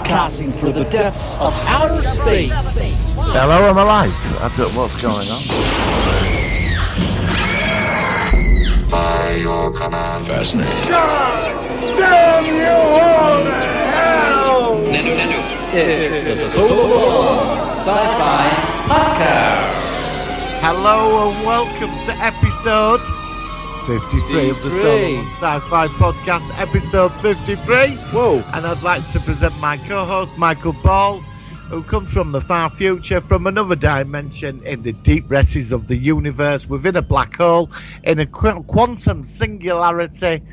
broadcasting through the depths of outer space. Hello, I'm alive. I don't know what's going on. By your command. Fascinating. God damn you all to hell! It's the Solo Sci-Fi Podcast. Hello and welcome to episode 53 of the Solo Sci-Fi Podcast, episode 53. Whoa. And I'd like to present my co-host, Michael Ball, who comes from the far future, from another dimension in the deep recesses of the universe, within a black hole, in a quantum singularity,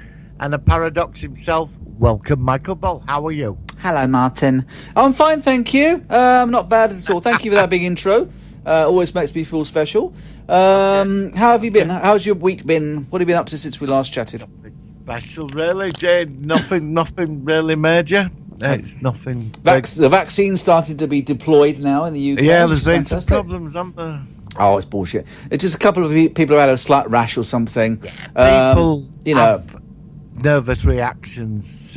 and a paradox himself. Welcome, Michael Ball. How are you? Hello, Martin. I'm fine, thank you. Not bad at all. Thank you for that big intro. Always makes me feel special. How have you been? How's your week been? What have you been up to since we last chatted? Nothing special, really. Nothing really major. It's nothing. The vaccine started to be deployed now in the UK. Yeah, there's been some problems, haven't there? Oh, it's bullshit. It's just a couple of people who had a slight rash or something. People have nervous reactions.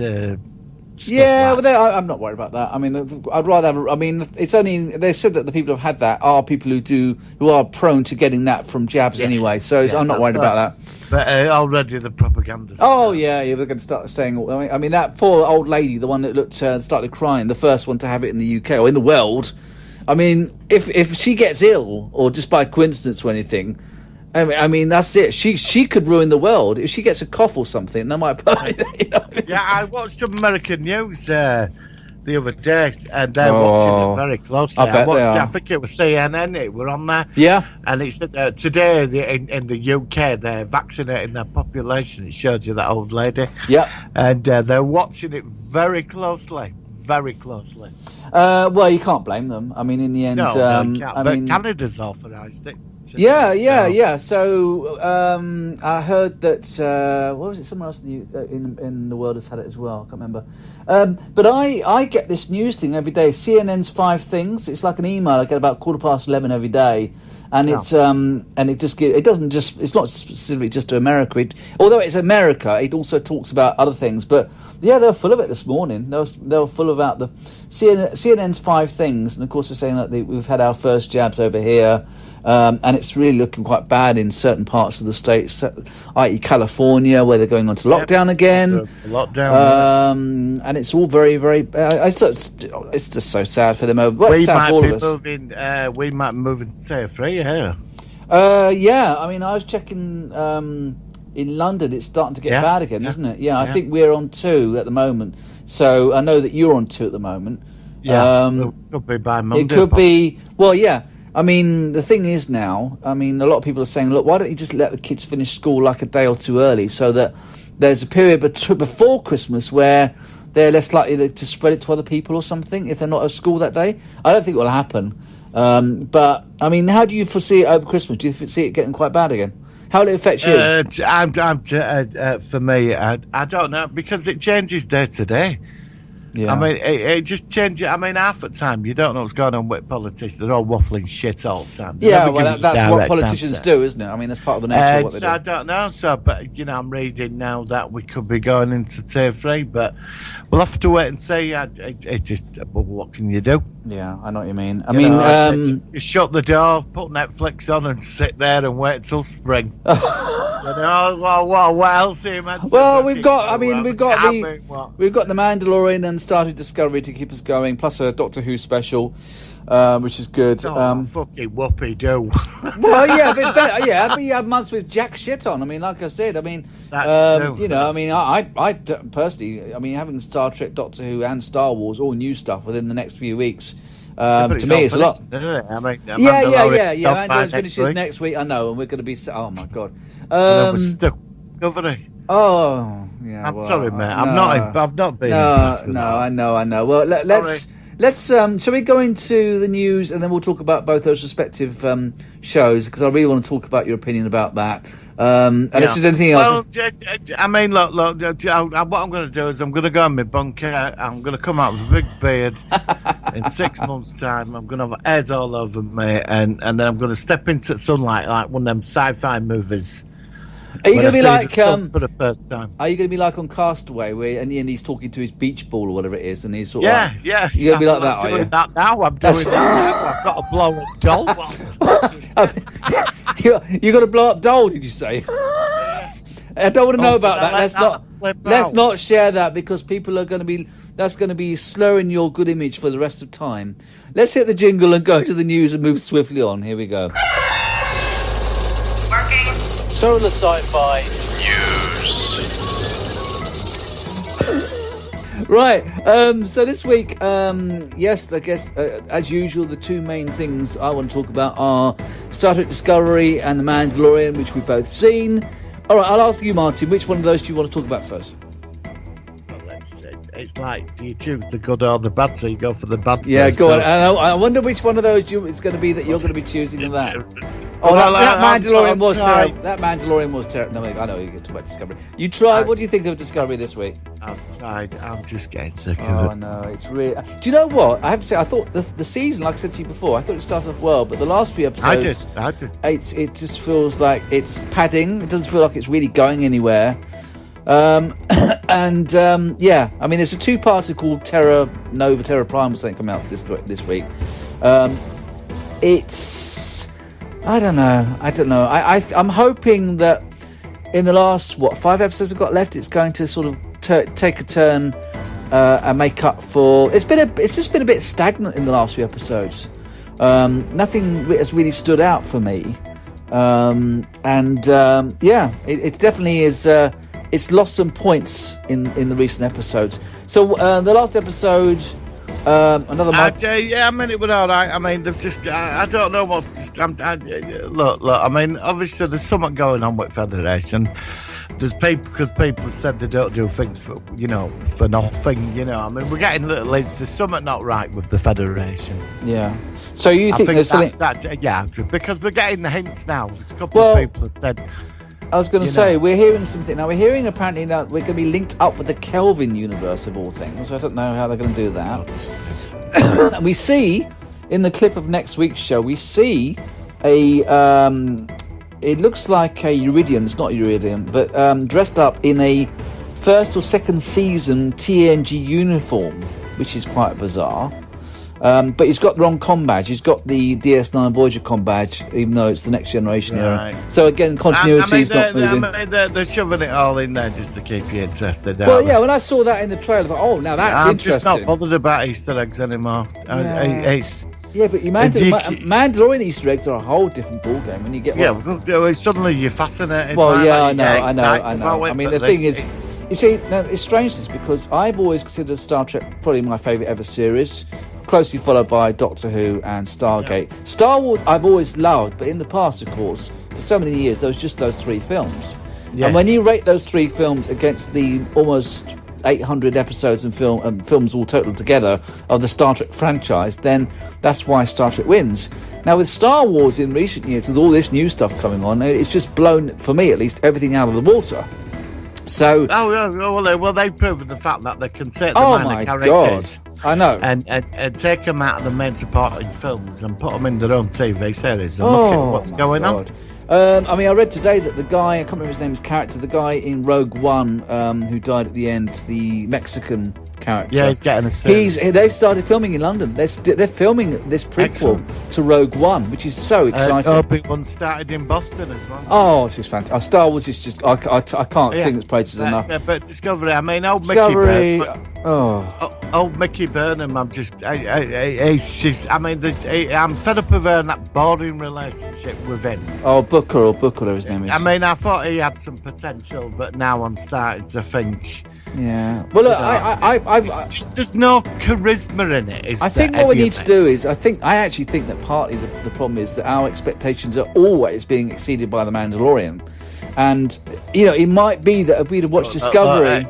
Yeah, like I'm not worried about that. I mean, I'd rather have. I mean, it's only they said that the people who've had that are people who are prone to getting that from jabs anyway. So I'm not worried about that. But already the propaganda. Oh yeah, they're going to start saying. I mean, that poor old lady, the one that looked started crying, the first one to have it in the UK or in the world. I mean, if she gets ill or just by coincidence or anything. I mean, that's it. She could ruin the world if she gets a cough or something. That might. You know? Yeah, I watched some American news the other day, and they're watching it very closely. I think it was CNN. It were on there. Yeah, and it said today in the UK they're vaccinating their population. It showed you that old lady. Yeah, and they're watching it very closely. Very closely. Well, you can't blame them. I mean, in the end, no, you can't. But mean, Canada's authorised it. Yeah. So I heard that what was it? Someone else in the world has had it as well. I can't remember. But I get this news thing every day. CNN's 5 Things. It's like an email I get about 11:15 every day, and it's it's not specifically just to America. Although it's America, it also talks about other things. But yeah, they're full of it this morning. They were full about the CNN's 5 Things, and of course they're saying that we've had our first jabs over here. And it's really looking quite bad in certain parts of the states, i.e. California, where they're going on to lockdown again. And it's all very, very. It's just so sad for them. We might be moving to tier 3 here. Yeah, I mean, I was checking in London. It's starting to get bad again, isn't it? Yeah, I think we're on 2 at the moment. So I know that you're on 2 at the moment. Yeah, it could be by Monday. It could be. Well, yeah. I mean, the thing is now, I mean, a lot of people are saying, look, why don't you just let the kids finish school like a day or 2 early so that there's a period before Christmas where they're less likely to spread it to other people or something if they're not at school that day? I don't think it will happen. But, I mean, how do you foresee it over Christmas? Do you see it getting quite bad again? How will it affect you? For me, I don't know, because it changes day to day. Yeah. I mean, it just changes. I mean, half the time you don't know what's going on with politicians. They're all waffling shit all the time. Yeah, well, that's what politicians do, isn't it? I mean, that's part of the nature of what they do. I don't know. So, but I'm reading now that we could be going into tier 3, but we'll have to wait and see. It just, what can you do? Yeah, I know what you mean. I mean, you shut the door, put Netflix on, and sit there and wait till spring. What else are you meant to Well, we've got the Mandalorian and Star Trek Discovery to keep us going, plus a Doctor Who special, which is good. Fucking whoopee do. Well, yeah, but it's better. Yeah, but you have months with jack shit on. I mean, like I said, I mean, that's true. I personally, I mean, having Star Trek, Doctor Who, and Star Wars, all new stuff within the next few weeks. To me, it's a lot. Yeah. Mandalorian finishes next week. I know, and we're going to be. Oh my god. We're stuck with Discovery. Oh, yeah. I'm sorry, mate. I've not been impressed with that. I know. Well, let's. Shall we go into the news and then we'll talk about both those respective shows, because I really want to talk about your opinion about that. And if there's anything else. Well, I mean, look. What I'm going to do is I'm going to go in my bunker. I'm going to come out with a big beard. In 6 months' time, I'm going to have hairs all over me, and then I'm going to step into sunlight like one of them sci-fi movies. Are you going to be like for the first time? Are you going to be like on Castaway, where in the end he's talking to his beach ball or whatever it is, and he's sort of yeah. You're going to be like that, I'm are you? doing that now. I'm doing that now. I've got a blow up doll. You got to blow up Dole, did you say? I don't want to know about that. Let's not share that, because people are going to be. That's going to be slurring your good image for the rest of time. Let's hit the jingle and go to the news and move swiftly on. Here we go. Working. Solar Sci-Fi News. Right. So this week, yes, I guess as usual, the two main things I want to talk about are Star Trek Discovery and The Mandalorian, which we've both seen. All right, I'll ask you, Martin, which one of those do you want to talk about first? It's like, do you choose the good or the bad? So you go for the bad. Yeah, first, go on. I wonder which one of those it's going to be that you're going to be choosing of that. Oh, Well, that Mandalorian I've was tried. terrible. That Mandalorian was terrible. No, I know you get to talk about Discovery. You tried. What do you think of Discovery this week? I've tried. I'm just getting sick Oh of it. no, it's really. Do you know what? I have to say, I thought the season, like I said to you before, I thought it started off well, but the last few episodes, I did. it just feels like it's padding. It doesn't feel like it's really going anywhere. Yeah, I mean, there's a two-parter called Terra Prime or something coming out this week. It's, I don't know. I'm hoping that in the last 5 episodes I've got left, it's going to sort of take a turn and make up for. It's just been a bit stagnant in the last few episodes. Nothing has really stood out for me. It definitely is. It's lost some points in the recent episodes. So the last episode, another. I mean, it was all right. I mean, they've just. I don't know what's. Look. I mean, obviously, there's something going on with Federation. There's people because people have said they don't do things for nothing. I mean, we're getting little hints. There's something not right with the Federation. Yeah. So you think there's something? Yeah, because we're getting the hints now. There's a couple of people have said. I was going to say, we're hearing something now. We're hearing apparently that we're going to be linked up with the Kelvin universe of all things. I don't know how they're going to do that. And we see in the clip of next week's show, we see a. It looks like a Iridium. It's not Iridium, but dressed up in a first or second season TNG uniform, which is quite bizarre. But he's got the wrong comm badge. He's got the DS9 Voyager comm badge, even though it's the Next Generation era. So again, continuity is not moving. They're shoving it all in there just to keep you interested. Well, yeah, when I saw that in the trailer, I thought, now that's interesting. I'm just not bothered about Easter eggs anymore. Yeah, but Mandalorian Easter eggs are a whole different ballgame when you get. Suddenly you're fascinated. Well, yeah, I know. I mean, the thing is, you see, now it's strange this because I've always considered Star Trek probably my favourite ever series. Closely followed by Doctor Who and Stargate. Yeah. Star Wars I've always loved, but in the past, of course, for so many years, there was just those 3 films. Yes. And when you rate those 3 films against the almost 800 episodes and films all total together of the Star Trek franchise, then that's why Star Trek wins. Now, with Star Wars in recent years, with all this new stuff coming on, it's just blown, for me at least, everything out of the water. So, well, they've proven the fact that they can take the minor characters. God. I know. And take them out of the main supporting films and put them in their own TV series and look at what's going on. I mean, I read today that the guy, I can't remember his name's character, the guy in Rogue One who died at the end, the Mexican character. Yeah, he's getting a series. They've started filming in London. They're filming this prequel to Rogue One, which is so exciting. Obi-Wan started in Boston as well. Oh, this is fantastic. Star Wars is just, I can't sing its praises enough. But Discovery, I mean, old Mickey Burnham, I'm fed up of her and that boring relationship with him. Oh, Booker, whatever his name is. I mean, I thought he had some potential, but now I'm starting to think. Yeah. Well, look, there's no charisma in it. I think what we need to do is, I actually think that partly the problem is that our expectations are always being exceeded by The Mandalorian. And, it might be that if we'd have watched Discovery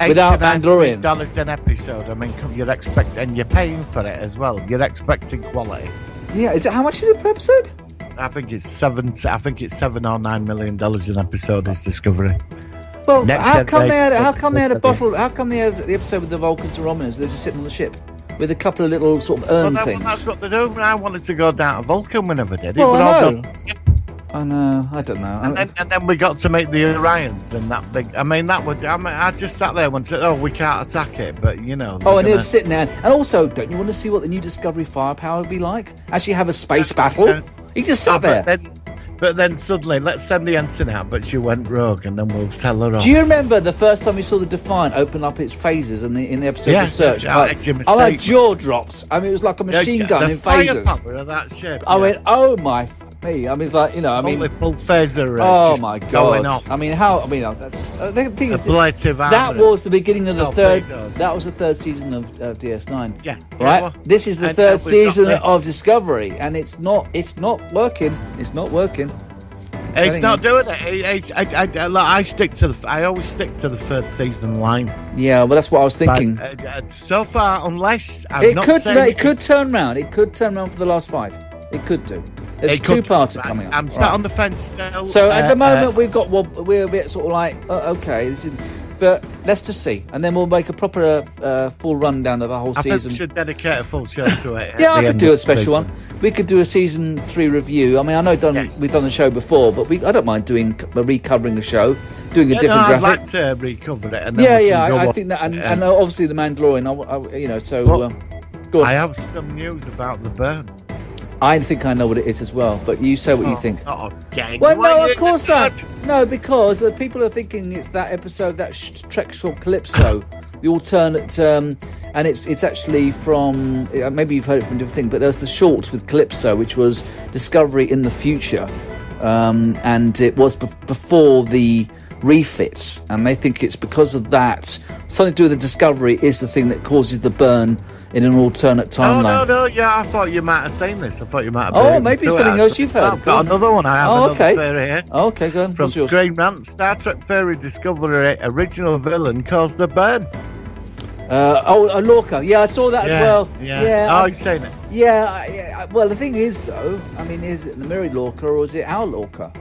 without Mandalorian. $8 an episode. I mean, you're expecting, you're paying for it as well. You're expecting quality. Yeah. How much is it per episode? I think it's $7 or $9 million an episode is Discovery. Well, how come they had the episode with the Vulcans and Romulans? They're just sitting on the ship with a couple of little sort of urn things. That's what they do. I wanted to go down to Vulcan. We never did it. Well, I know. I don't know. And then we got to meet the Orions and that big. I mean, that would. I just sat there and said, "Oh, we can't attack it," but you know. Oh, and he was sitting there. And also, don't you want to see what the new Discovery firepower would be like? Actually, have a space battle. He just sat there. But then suddenly, let's send the ensign out. But she went rogue, and then we'll tell her off. Do you remember the first time you saw the Defiant open up its phasers in the episode of The Search? I had jaw drops. I mean, it was like a machine gun in phasers. The firepower of that ship. I went, oh my. Me. I mean, it's like, you know, I mean, full phaser. Oh my god! Going off. I mean, how? I mean, that's just, the thing is, that was the beginning of the third. That was the third season of DS9. Yeah. Right. Well, this is the third season of Discovery, and it's not working. It's not working. It's not doing it. I stick to the. I always stick to the third season line. Yeah, well, that's what I was thinking. But, so far, unless it could turn round. It could turn round for the last 5. It could do. There's 2 parts coming up. I'm sat on the fence still. So at the moment we're a bit sort of like okay, but let's just see, and then we'll make a proper full rundown of the whole season. I think we should dedicate a full show to it. Yeah, I could do a special one. We could do a season 3 review. I mean, I know we've done the show before, but I don't mind recovering the show, doing a different graphic. I'd like to recover it. And then I think that, and obviously the Mandalorian. So go on. I have some news about the burn. I think I know what it is as well, but you say what you think. Oh, gang. Well, no, of course not. No, because people are thinking it's that episode, that Trek short Calypso, the alternate, and it's actually from, maybe you've heard it from different things, but there's the short with Calypso, which was Discovery in the future, and it was before the refits, and they think it's because of that. Something to do with the Discovery is the thing that causes the burn in an alternate timeline. No, yeah, I thought you might have seen this. I thought you might have. Oh, maybe something else you've heard. I've got another one. I have another theory here. Oh, okay, go on. From Screen Rant, Star Trek Theory Discovery original villain caused the burn. Lorca. Yeah, I saw that as well. Yeah. Oh, you've seen it? Yeah. Well, the thing is, though, I mean, is it the mirrored Lorca or is it our Lorca?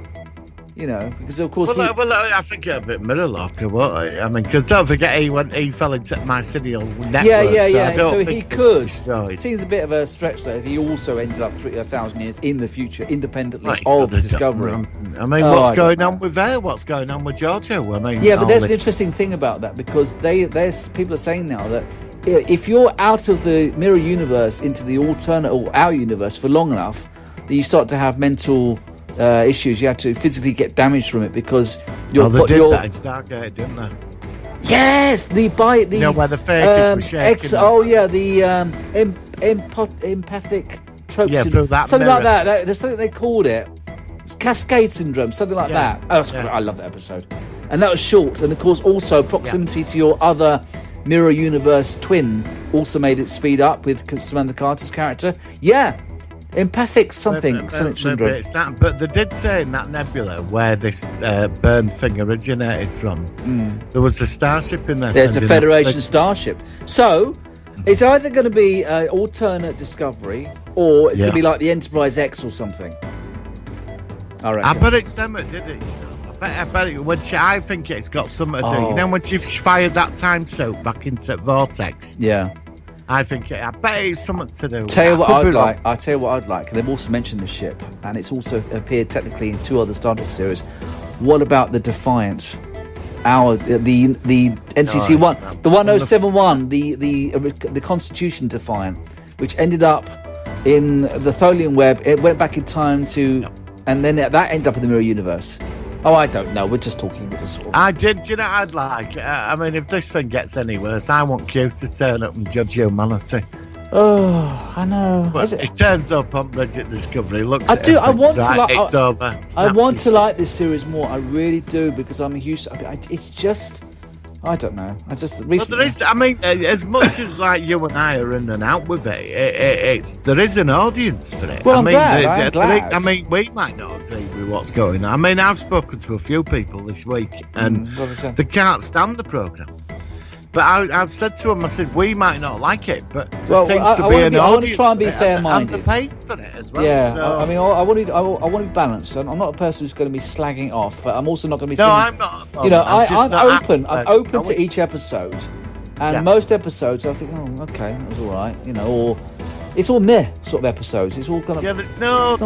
You know, because of course. I think it's a bit mirror Lorca, won't I? I mean, because don't forget he fell into my Mycelial network. Yeah. So he could. It seems a bit of a stretch, though. If he also ended up 1,000 years in the future, independently of Discovery. I mean, what's going on with there? What's going on with Giorgio? I mean, yeah, but there's an interesting thing about that because there's people are saying now that if you're out of the mirror universe into the alternate or our universe for long enough, that you start to have mental issues. You have to physically get damaged from it because they did that in Stargate, didn't they? Yes, where the faces were shaking. The empathic tropes. Yeah, through that something mirror. like that. There's something they called it. It's Cascade Syndrome, something like that. Oh, I love that episode. And that was short. And of course, also proximity to your other mirror universe twin also made it speed up with Samantha Carter's character. Yeah. Empathic syndrome. It's that, but they did say in that nebula where this burn thing originated from, there was a starship in there. There's a Federation starship. So it's either going to be alternate Discovery or it's going to be like the Enterprise X or something. I bet it's them that did it. I bet it, I think it's got something to do. You know, when she fired that time soap back into Vortex. Yeah. I bet it's something to do with I'll tell you what I'd like. They've also mentioned the ship, and it's also appeared technically in 2 other Star Trek series. What about the Defiant? The NCC one, the 1071, the Constitution Defiant, which ended up in the Tholian web. It went back in time to, and then that ended up in the mirror universe. Oh, I don't know. We're just talking with this. I'd like. I mean, if this thing gets any worse, I want Q to turn up and judge humanity. Oh, I know. But it turns up on Bridget Discovery. Looks. I want to like. It's over. I want to like this series more. I really do because I'm a huge. It's just. I don't know. I just recently. Well, there is. I mean, as much as like you and I are in and out with it, there is an audience for it. Well, I'm glad. I mean, we might not agree with what's going on. I mean, I've spoken to a few people this week, and they can't stand the program. But I've said to them, I said, we might not like it, but there seems to be an audience. I want to try and be fair-minded. And they're paying for it as well. Yeah, so. I mean, I want to be balanced. I'm not a person who's going to be slagging off, but I'm also not going to be. No, I'm not. You know, I'm open. I'm open to each episode, and most episodes I think, oh, okay, that was all right. You know, or it's all meh sort of episodes. It's all kind of there's no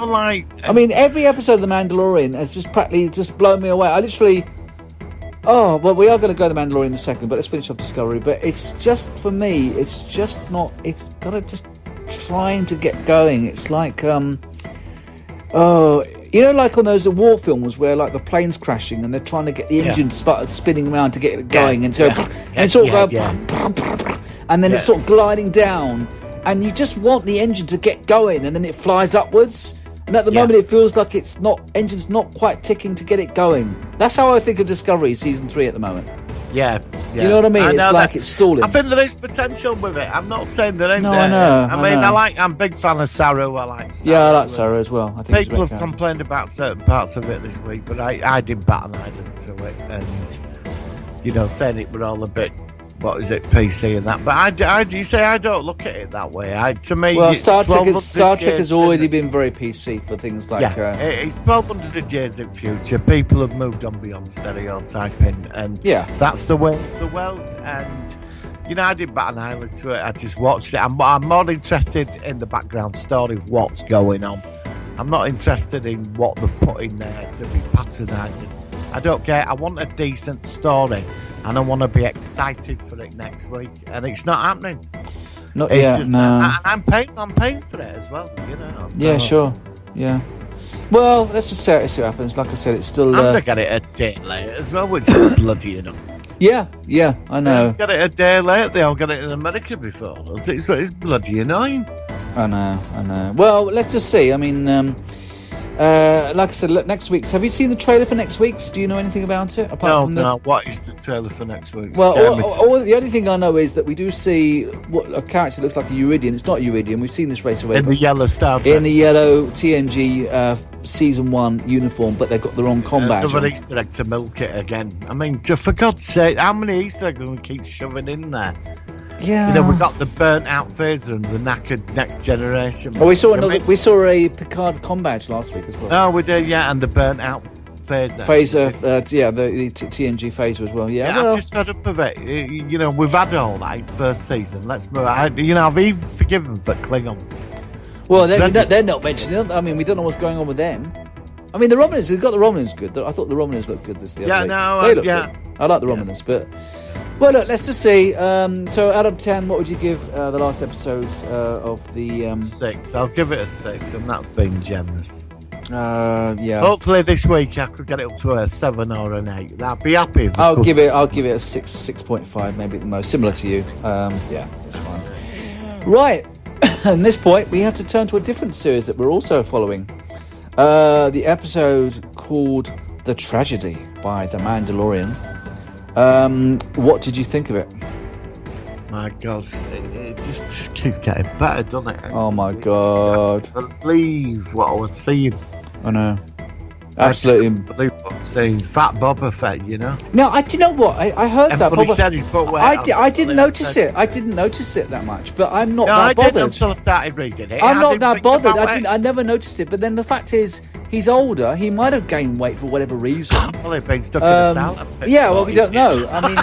like. I mean, every episode of The Mandalorian has just practically just blown me away. I literally. Oh, well, we are going to go to The Mandalorian in a second, but let's finish off Discovery. But it's just, for me, it's just not... It's got to just trying to get going. It's like, like on those war films where, like, the plane's crashing and they're trying to get the engine spinning around to get it going. And so and sort of and then it's sort of gliding down. And you just want the engine to get going, and then it flies upwards. And at the moment, it feels like engine's not quite ticking to get it going. That's how I think of Discovery Season 3 at the moment. Yeah. You know what I mean? It's like it's stalling. I think there is potential with it. I'm not saying there ain't. No, I know. I'm a big fan of Saru. I like Saru. Yeah, I like Saru as well. I think people have complained about certain parts of it this week, but I didn't bat an eye to it. And, saying it were all a bit... What is it, PC and that? But I don't look at it that way. To me, well, Star Trek has already been very PC for things like. It's 1,200 years in future. People have moved on beyond stereotyping, and that's the way of the world. And I didn't bat an eyelid to it. I just watched it. I'm more interested in the background story of what's going on. I'm not interested in what they're putting there to be patronising. I don't care. I want a decent story. And I want to be excited for it next week, and it's not happening. Not yet, no. And I'm paying for it as well, So. Yeah, sure, yeah. Well, let's just see what happens. Like I said, it's still. I'm gonna get it a day later as well, which is bloody enough. Yeah, I know. Get it a day later. They all got it in America before us. It's bloody annoying. I know. Well, let's just see. I mean. Like I said, next week's. Have you seen the trailer for next week's? Do you know anything about it? No. What is the trailer for next week's? Well, the only thing I know is that we do see what a character looks like a Uridian. It's not Uridian. We've seen this race away. In the yellow Star Trek. In the yellow TNG Season 1 uniform, but they've got the wrong combat. Another Easter egg to milk it again. I mean, for God's sake, how many Easter eggs are we keep shoving in there? Yeah. We've got the burnt out phaser and the knackered next generation. Oh, we saw a Picard com badge last week as well. Oh, we did, and the burnt out phaser. The TNG phaser as well. Yeah, I'm just fed up of it. We've had all that in first season. Let's move. I've even forgiven for Klingons. Well, they're not mentioning it. I mean, we don't know what's going on with them. I mean, the Romulans. They've got the Romulans good. I thought the Romulans looked good this the other week. They look good. I like the Romulans, but. Well, look, let's just see. So, out of 10, what would you give the last episode of the... 6. I'll give it a 6, and that's being generous. Yeah. Hopefully this week I could get it up to a 7 or an 8. I'd be happy if I'll give it a 6, 6.5, maybe at the most. Similar to you. Yeah, it's fine. Right. At this point, we have to turn to a different series that we're also following. The episode called The Tragedy by The Mandalorian. What did you think of it? My God, it just keeps getting better, doesn't it? Oh my God! I can't believe what I was seeing. I know, absolutely. I can't believe what I was seeing. Fat Boba Fett, No, do you know what? I heard Everybody that. said he's put wet. I didn't notice it. I didn't notice it that much, but I'm not that bothered. I didn't until I started reading it. I'm not that bothered. I never noticed it. But then the fact is, he's older. He might have gained weight for whatever reason. Well, he's been stuck in a salad. Yeah, well, we don't know. I mean,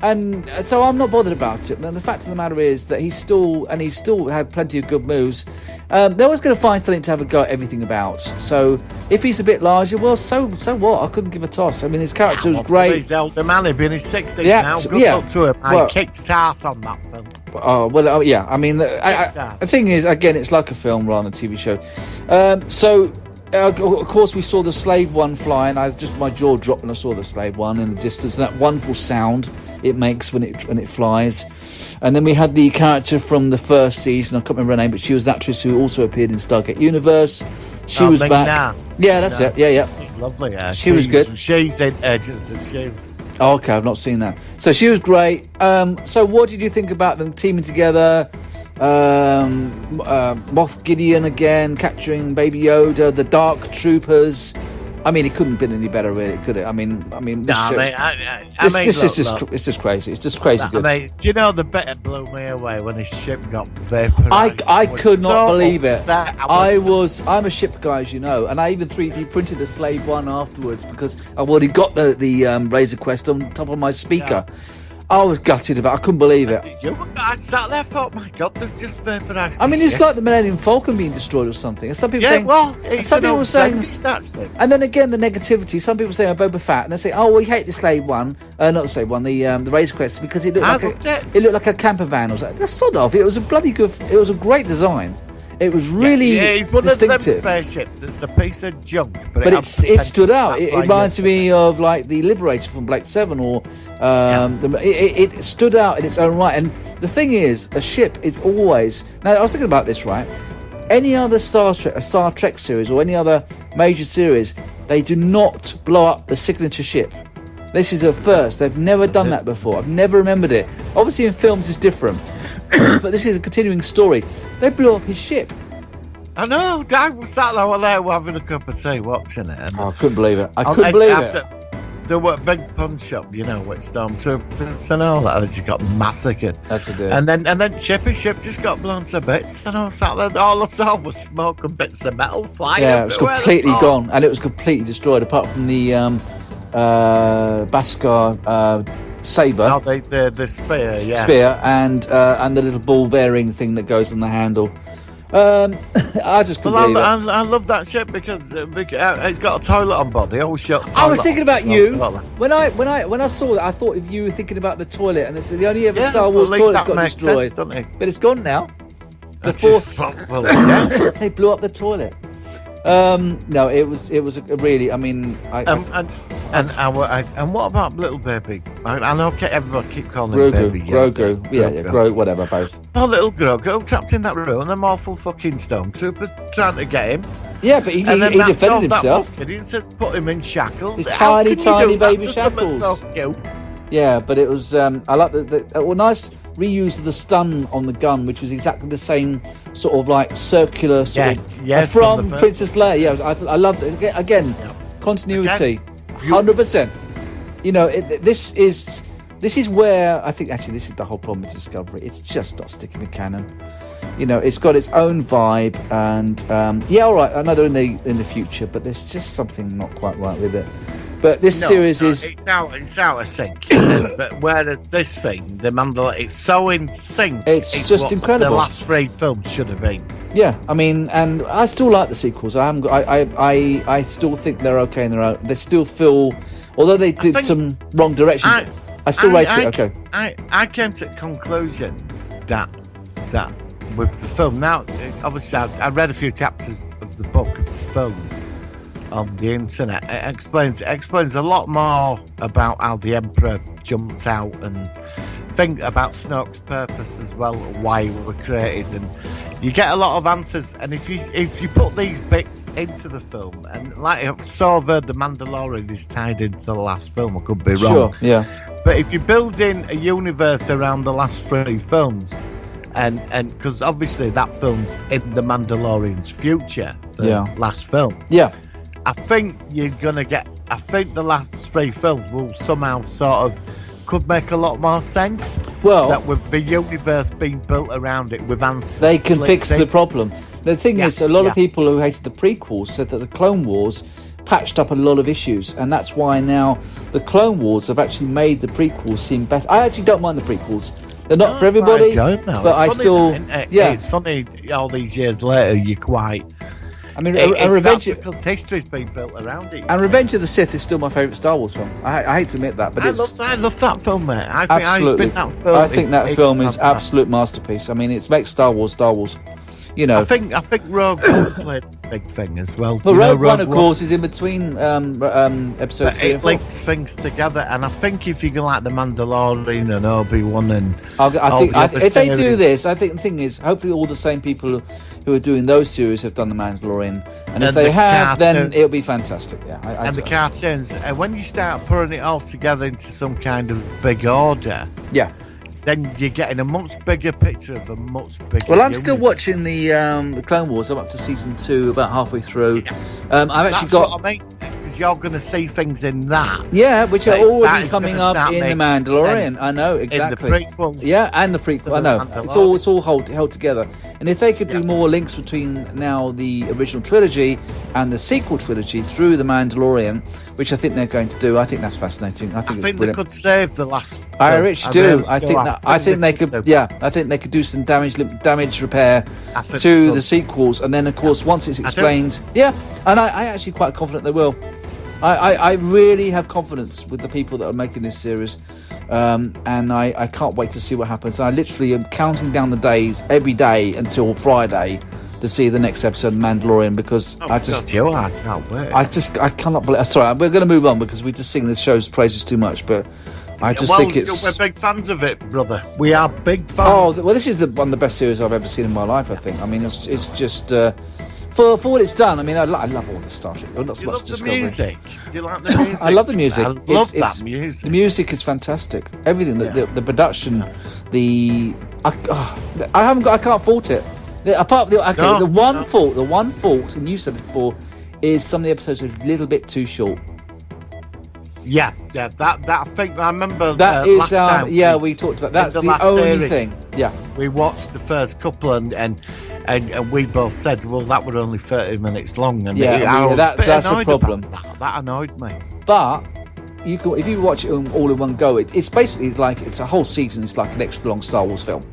and so I'm not bothered about it. And the fact of the matter is that he's still had plenty of good moves. They're always going to find something to have a go at everything about. So if he's a bit larger, well, so what? I couldn't give a toss. I mean, his character was great. He's elder man. He'd be in his 60s now. Good luck to him. I kicked ass on that film. Oh well, yeah. I mean, the thing is, again, it's like a film rather than a TV show. Of course, we saw the Slave One flying. My jaw dropped when I saw the Slave One in the distance. That wonderful sound it makes when it flies. And then we had the character from the first season. I can't remember her name, but she was the actress who also appeared in Stargate Universe. She was back. Yeah, that's it. Yeah. She's lovely. She was good. She's in Agents of Shield. Oh, okay, I've not seen that. So she was great. So what did you think about them teaming together? Moff Gideon again capturing Baby Yoda, the Dark Troopers. I mean, it couldn't have been any better, really, could it? I mean, this is just crazy. It's just crazy good. Do you know the bit that blew me away when his ship got vaporized? I could not believe it. I'm a ship guy, as you know, and I even 3D printed a Slave One afterwards because I've already got the Razor Quest on top of my speaker. I was gutted about. I couldn't believe it. I sat there, thought, my God, they've just vaporised. I mean, this it's shit. like the Millennium Falcon being destroyed or something. And some people saying, it's some an people old saying, 70s thing. and then again the negativity. Some people say, "Oh, Boba Fett," and they say, "Oh, we hate the Slave One, not the Slave One, the Razor Crest because it looked it looked like a camper van." I was like, "That's sod of." It was a bloody good. It was a great design. It was really it's one distinctive. of them spaceship that's a piece of junk, but it stood out. It reminds me of like the Liberator from Blake 7, or it stood out in its own right. And the thing is, a ship is always. Now, I was thinking about this, right? Any other Star Trek series or any other major series, they do not blow up the signature ship. This is a first. They've never done that before. I've never remembered it. Obviously, in films, it's different. But this is a continuing story. They blew up his ship. I know. Dad was sat there having a cup of tea, watching it. And I couldn't believe it. I couldn't believe it. There were a big punch up, with Stormtroopers and all that. They just got massacred. That's the deal. And then ship just got blown to bits. And I was sat there. All I saw was smoke and bits of metal flying. Yeah, it was completely gone, and it was completely destroyed, apart from the Beskar saber. Oh, the spear, yeah. Spear and the little ball bearing thing that goes on the handle. I just couldn't believe it. I love that ship because it's got a toilet on board. They always shut. I was thinking about you when I saw that. I thought of you thinking about the toilet, and it's the only ever Star Wars toilet's got destroyed. Sense, but it's gone now. Before they blew up the toilet. No, it was a really. I mean, and what about little baby? I know everyone keep calling him baby. Grogu, whatever, both. Oh, little Grogu trapped in that room, and them awful fucking stormtroopers trying to get him. Yeah, but he defended himself. He just put him in shackles. His tiny baby shackles. So cute. Yeah, but it was. I like the nice reuse of the stun on the gun, which was exactly the same sort of like circular from Princess Leia. Yeah, I loved it. Again, continuity, 100%. You know, this is where I think actually this is the whole problem with Discovery. It's just not sticking with canon. You know, it's got its own vibe, and all right, I know they're in the future, but there's just something not quite right with it. But this series is it's out of sync. But whereas this thing, the Mandalorian, it's so in sync. It's just incredible. The last 3 films should have been. Yeah, I mean, and I still like the sequels. I still think they're okay in their own. They still feel, although they did some wrong directions, I still rate it okay. I came to the conclusion that with the film now, obviously I read a few chapters of the book of the film on the internet. It explains a lot more about how the Emperor jumped out, and think about Snoke's purpose as well, why we were created, and you get a lot of answers. And if you put these bits into the film, and like I've sort of heard the Mandalorian is tied into the last film, I could be wrong. Sure, yeah. But if you build in a universe around the last 3 films, and because obviously that film's in the Mandalorian's future, the last film. Yeah. I think you're gonna get. I think the last 3 films will somehow sort of could make a lot more sense. Well, that with the universe being built around it with answers, they can fix the problem. The thing is, a lot of people who hated the prequels said that the Clone Wars patched up a lot of issues, and that's why now the Clone Wars have actually made the prequels seem better. I actually don't mind the prequels. They're not for everybody, but I still. It's funny. All these years later, you're quite. I mean, Revenge because history's been built around it. And Revenge of the Sith is still my favourite Star Wars film. I hate to admit that, but I love that film, mate. I think that film is absolute masterpiece. I mean, it makes Star Wars. You know, I think Rogue One played a big thing as well. Well, Rogue One, of course, is in between episode 3 and 4. It links things together, and I think if you go like the Mandalorian and Obi-Wan and if they do this, I think the thing is, hopefully all the same people who are doing those series have done the Mandalorian, and if they have, then it'll be fantastic. Yeah, the cartoons, and when you start putting it all together into some kind of big order, then you're getting a much bigger picture of a much bigger. Well, I'm still watching the Clone Wars. I'm up to season 2, about halfway through. I've actually got. What I mean. because you're going to see things in that. Yeah, which are that already is coming gonna up start in The making Mandalorian. sense I know, exactly. In the prequels. Yeah, and the prequel. I know. It's all held together. And if they could do more links between now the original trilogy and the sequel trilogy through The Mandalorian, which I think they're going to do, I think that's fascinating. I think it's brilliant. They could save the last. I actually do. Really I think they could. Yeah, I think they could do some damage repair to the sequels, and then of course once it's explained, and I actually quite confident they will. I really have confidence with the people that are making this series, and I can't wait to see what happens. I literally am counting down the days every day until Friday to see the next episode of Mandalorian, because I can't wait. I cannot believe. Sorry, we're going to move on because we just sing this show's praises too much, but I just think we're big fans of it, brother. We are big fans. Oh well, this is one of the best series I've ever seen in my life. I think. I mean, it's just for what it's done. I mean, I love all the Star Trek. Not so much Discovery. Music. Do you like the music? I love the music. I love that music. The music is fantastic. Everything, the production, I can't fault it. The one fault, and you said it before, is some of the episodes are a little bit too short. Yeah, that I think I remember. That is, last time we talked about. That's the only series, thing. Yeah, we watched the first couple, and we both said, well, that were only 30 minutes long, and that's a problem. That annoyed me. But if you watch it all in one go, it's basically it's a whole season. It's like an extra long Star Wars film.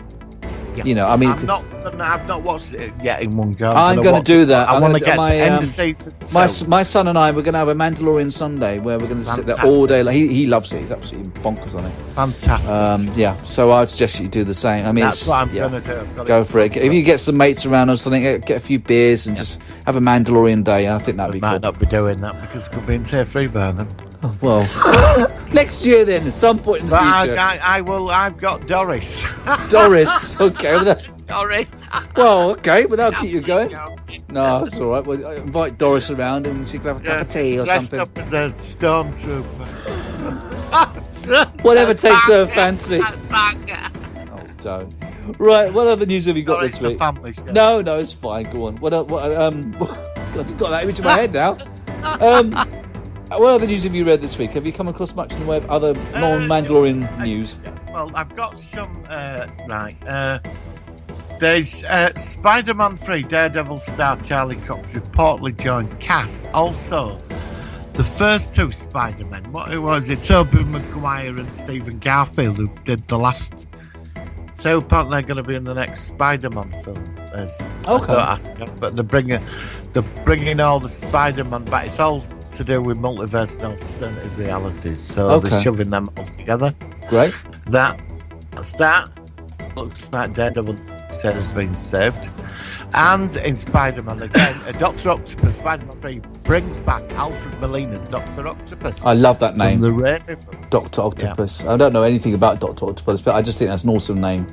Yeah. You know, I mean, I've not watched it yet in one go. I'm going to do that. I want to get to end of season 2. My son and I, we're going to have a Mandalorian Sunday where we're going to sit there all day. Like, he loves it. He's absolutely bonkers on it. Fantastic. So I'd suggest you do the same. I mean, that's what I'm going to do. Go for it. If you get some mates around or something, get a few beers and just have a Mandalorian day. I think that'd be cool. Might not be doing that because it could be in tier 3 by then. Oh, well, next year then, at some point in the future. I will. I've got Doris. Doris, okay. Doris. Well, okay, but that'll keep you going. No, that's all right. Well, invite Doris around and she can have a cup of tea or something. Dressed up as a stormtrooper. Whatever takes her fancy. Oh, don't. Right, what other news have you got this week? Family show. No, it's fine. Go on. I've got that image in my head now. What other news have you read this week? Have you come across much in the way of other non-Mandalorian news? Well, I've got some. There's Spider-Man 3 Daredevil star Charlie Cox reportedly joins cast. Also, the first 2 Spider-Men. Who was it? Tobey Maguire and Stephen Garfield, who did the last 2. Apparently, they're going to be in the next Spider-Man film. Don't ask them, but they're bringing all the Spider-Man back. It's all to do with multiverse and alternative realities, so they're shoving them all together. Great. That's that. Looks like Daredevil said has been saved. And in Spider-Man again, Dr. Octopus, Spider-Man 3 brings back Alfred Molina's Dr. Octopus. I love that name. From the Raimi books. Dr. Octopus. Yeah. I don't know anything about Dr. Octopus, but I just think that's an awesome name.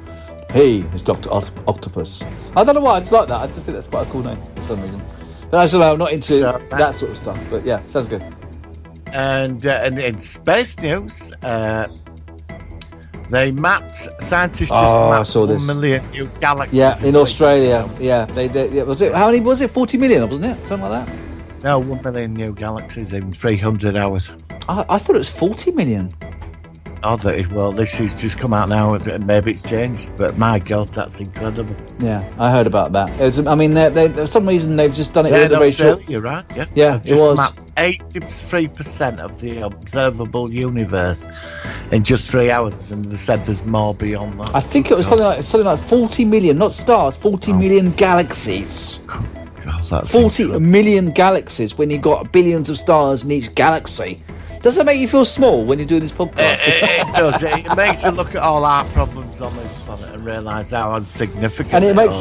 He is Dr. Octopus. I don't know why, I just like that. I just think that's quite a cool name for some reason. But I don't know, I'm not into that sort of stuff. But yeah, sounds good. And in space news, scientists mapped 1 million new galaxies. Yeah, in Australia. Yeah, they was it? How many was it? 40 million, wasn't it? Something like that. No, 1 million new galaxies in 300 hours. I thought it was 40 million. Well, this has just come out now, and maybe it's changed, but my God, that's incredible. Yeah, I heard about that. They for some reason they've just done it with a very short. You're right. Yeah, it was. Mapped 83% of the observable universe in just 3 hours, and they said there's more beyond that. I think it was something like 40 million, not stars, 40 million galaxies. God, that's 40 incredible. million galaxies when you've got billions of stars in each galaxy. Does that make you feel small when you're doing this podcast? It does. It makes you look at all our problems on this planet and realise how insignificant. And it makes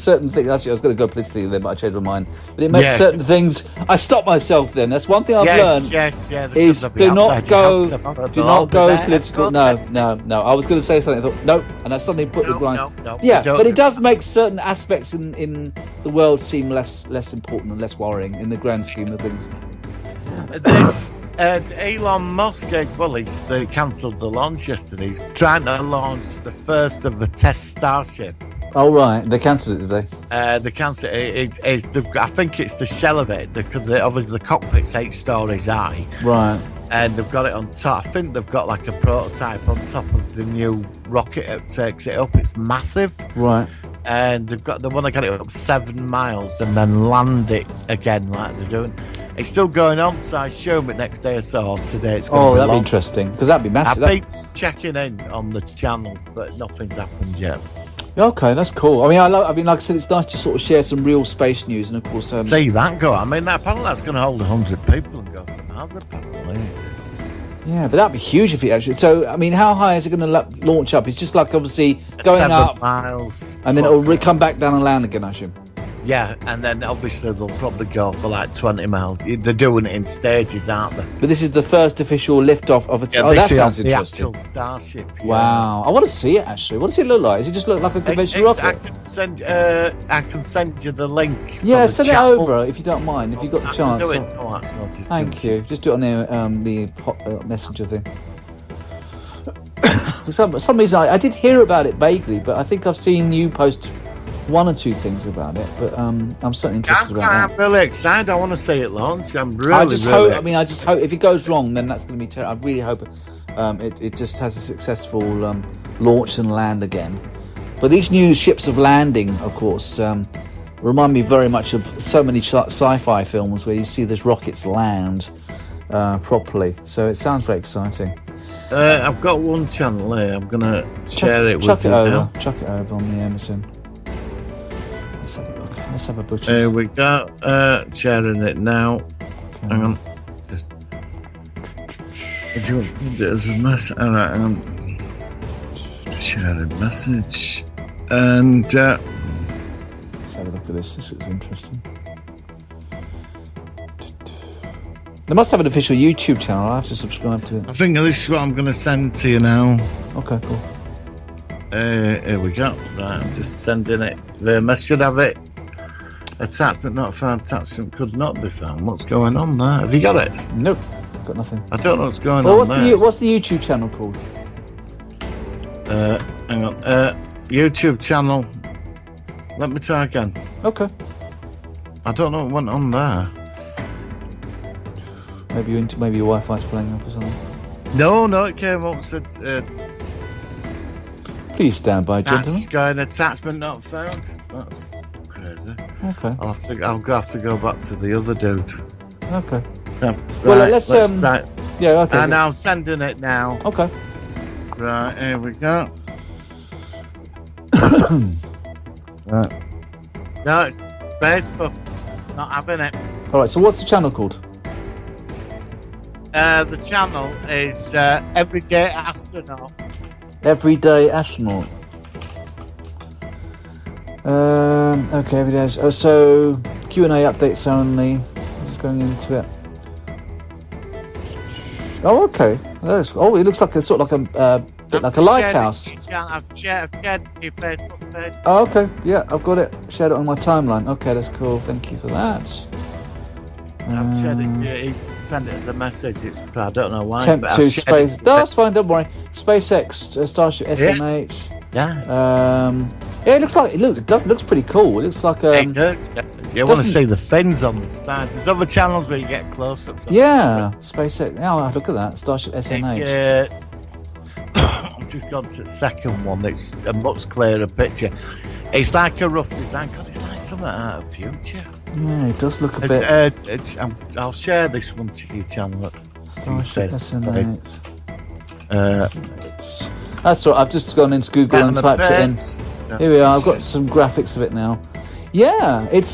certain things. Actually, I was going to go politically then, but I changed my mind. But it makes certain things. I stop myself. Then that's one thing I've learned. Is do not go political. No. I was going to say something. I thought no, and I suddenly put the grind. But it does make certain aspects in the world seem less important and less worrying in the grand scheme of things. This Elon Musk, they cancelled the launch yesterday. He's trying to launch the first of the test Starship Oh right, they cancelled it, did they? They cancelled it. I think it's the shell of it because obviously the cockpit's 8 stories high. Right. And they've got it on top. I think they've got like a prototype on top of the new rocket that takes it up. It's massive. Right. And they want to get it up 7 miles and then land it again like they're doing. It's still going on, so I assume it next day or so. Or today it's going to be that'd long. be interesting because that'd be massive. I've been checking in on the channel, but nothing's happened yet. Okay, that's cool. I mean, like I said, it's nice to sort of share some real space news, and of course, see that go. I mean, apparently that's going to hold 100 people and go to Mars. Apparently, yeah, but that'd be huge if it actually. So, I mean, how high is it going to launch up? It's just like obviously going 7 up, miles, and then it'll come back down and land again, I assume. Yeah, and then obviously they'll probably go for like 20 miles. They're doing it in stages, aren't they? But this is the first official liftoff of a. Yeah, that sounds the interesting. actual Starship. Yeah. Wow, I want to see it actually. What does it look like? Does it just look like a conventional rocket? I can send you the link. Yeah, the send channel. it over if you don't mind. If you've got the chance. Do it. Oh, actually, I'll just Thank you. Just do it on the messenger thing. For some reason, I did hear about it vaguely, but I think I've seen you post 1 or 2 things about it. But I'm certainly interested about that. I'm really excited. I want to see it launch. I'm really. I just hope if it goes wrong, then that's going to be terrible. I really hope it just has a successful launch and land again. But these new ships of landing, of course, remind me very much of so many sci-fi films where you see these rockets land properly. So it sounds very exciting. I've got one channel here. I'm going to share it with you now. Chuck it over on the Emerson. Let's have a look. Let's have a butcher. Here we go. Sharing it now. Okay. Hang on. Just. Do you want it as a message? Alright, hang on. Share a message. And. Let's have a look at this. This looks interesting. They must have an official YouTube channel. I have to subscribe to it. I think this is what I'm going to send to you now. Okay, cool. Here we go. Right, I'm just sending it. The message should have it. Attachment not found. Attachment could not be found. What's going on there? Have you got it? Nope, got nothing. I don't know what's going on there. What's the YouTube channel called? Hang on. YouTube channel. Let me try again. Okay. I don't know what went on there. Maybe your Wi-Fi's playing up or something. No, it came up. Said, please stand by, gentlemen. That's going attachment not found. That's crazy. Okay. I'll have to go back to the other dude. Okay. Well, let's try. Yeah. Okay. And I'm sending it now. Okay. Right, here we go. Right. No, it's Facebook. Not having it. All right. So what's the channel called? The channel is Everyday Astronaut. Everyday Astronaut. Okay, everyday. So Q&A updates only. Just going into it. Oh, okay. It looks like a sort of like a bit like a lighthouse. I've shared your Facebook page. Oh, okay. Yeah, I've got it. Shared it on my timeline. Okay, that's cool. Thank you for that. I've shared it to you. Send it as a message. I don't know why. Attempt to space. No, that's fine. Don't worry. SpaceX Starship SM8. Yeah. It looks like it looks pretty cool. It looks like it does. You want to see the fins on the side. There's other channels where you get close-ups. Yeah, SpaceX. Oh, look at that Starship SM8. I've just gone to the second one. It's a much clearer picture. It's like a rough design. God, it's like something out of Future. Yeah, it does look a bit. I'll share this one to your channel. Starship SM8. That's all right. I've just gone into Google and typed it in. Here we are. I've got some graphics of it now. Yeah, it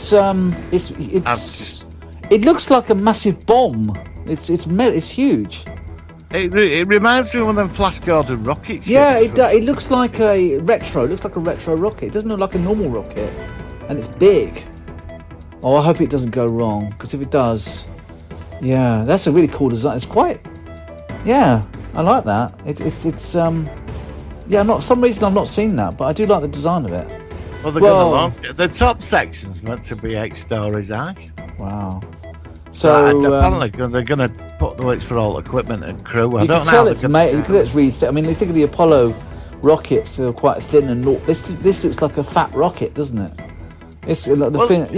looks like a massive bomb. It's huge. It reminds me of one of them Flash Gordon rockets. Yeah, it looks like a retro. It looks like a retro rocket. It doesn't look like a normal rocket, and it's big. Oh, I hope it doesn't go wrong, because if it does, yeah, that's a really cool design. It's quite, yeah, I like that. Yeah, for some reason I've not seen that, but I do like the design of it. Well, they're going to launch it. The top section's meant to be 8 stories high. Wow. So apparently they're going to put the weights for all equipment and crew. I you don't can tell it's made because it's really. I mean, you think of the Apollo rockets are quite thin and this looks like a fat rocket, doesn't it? It's like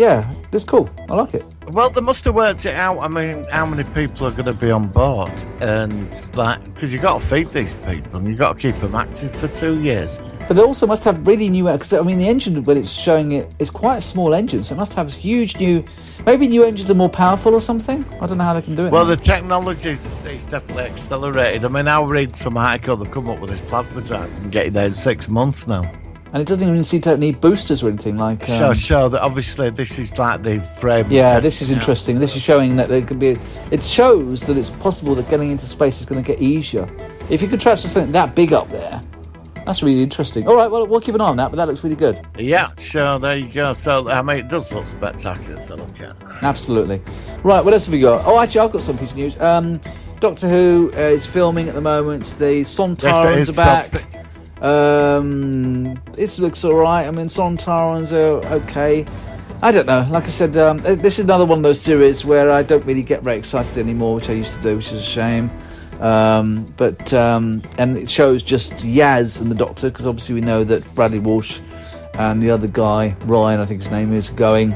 it's cool. I like it. Well, they must have worked it out. I mean, how many people are going to be on board, and because you got to feed these people and you got to keep them active for 2 years. But they also must have really new, because I mean the engine when it's showing it's quite a small engine, so it must have huge maybe new engines are more powerful or something. I don't know how they can do it. Well, the technology is definitely accelerated. I mean, I'll read some article they've come up with this plasma drive and get it there in 6 months now. And it doesn't even seem to need boosters or anything like. Sure. That obviously this is like the frame. Yeah, this is interesting. This is showing that there could be. It shows that it's possible that getting into space is going to get easier. If you could transfer something that big up there, that's really interesting. All right, well we'll keep an eye on that, but that looks really good. Yeah, sure. There you go. So I mean, it does look spectacular. So look at. Absolutely. Right, what else have we got? Oh, actually, I've got some piece of news. Doctor Who is filming at the moment. The Sontarans are back. This looks alright. I mean, Sontarans are okay. I don't know. Like I said, this is another one of those series where I don't really get very excited anymore, which I used to do, which is a shame. And it shows just Yaz and the Doctor, because obviously we know that Bradley Walsh and the other guy, Ryan, I think his name is, going.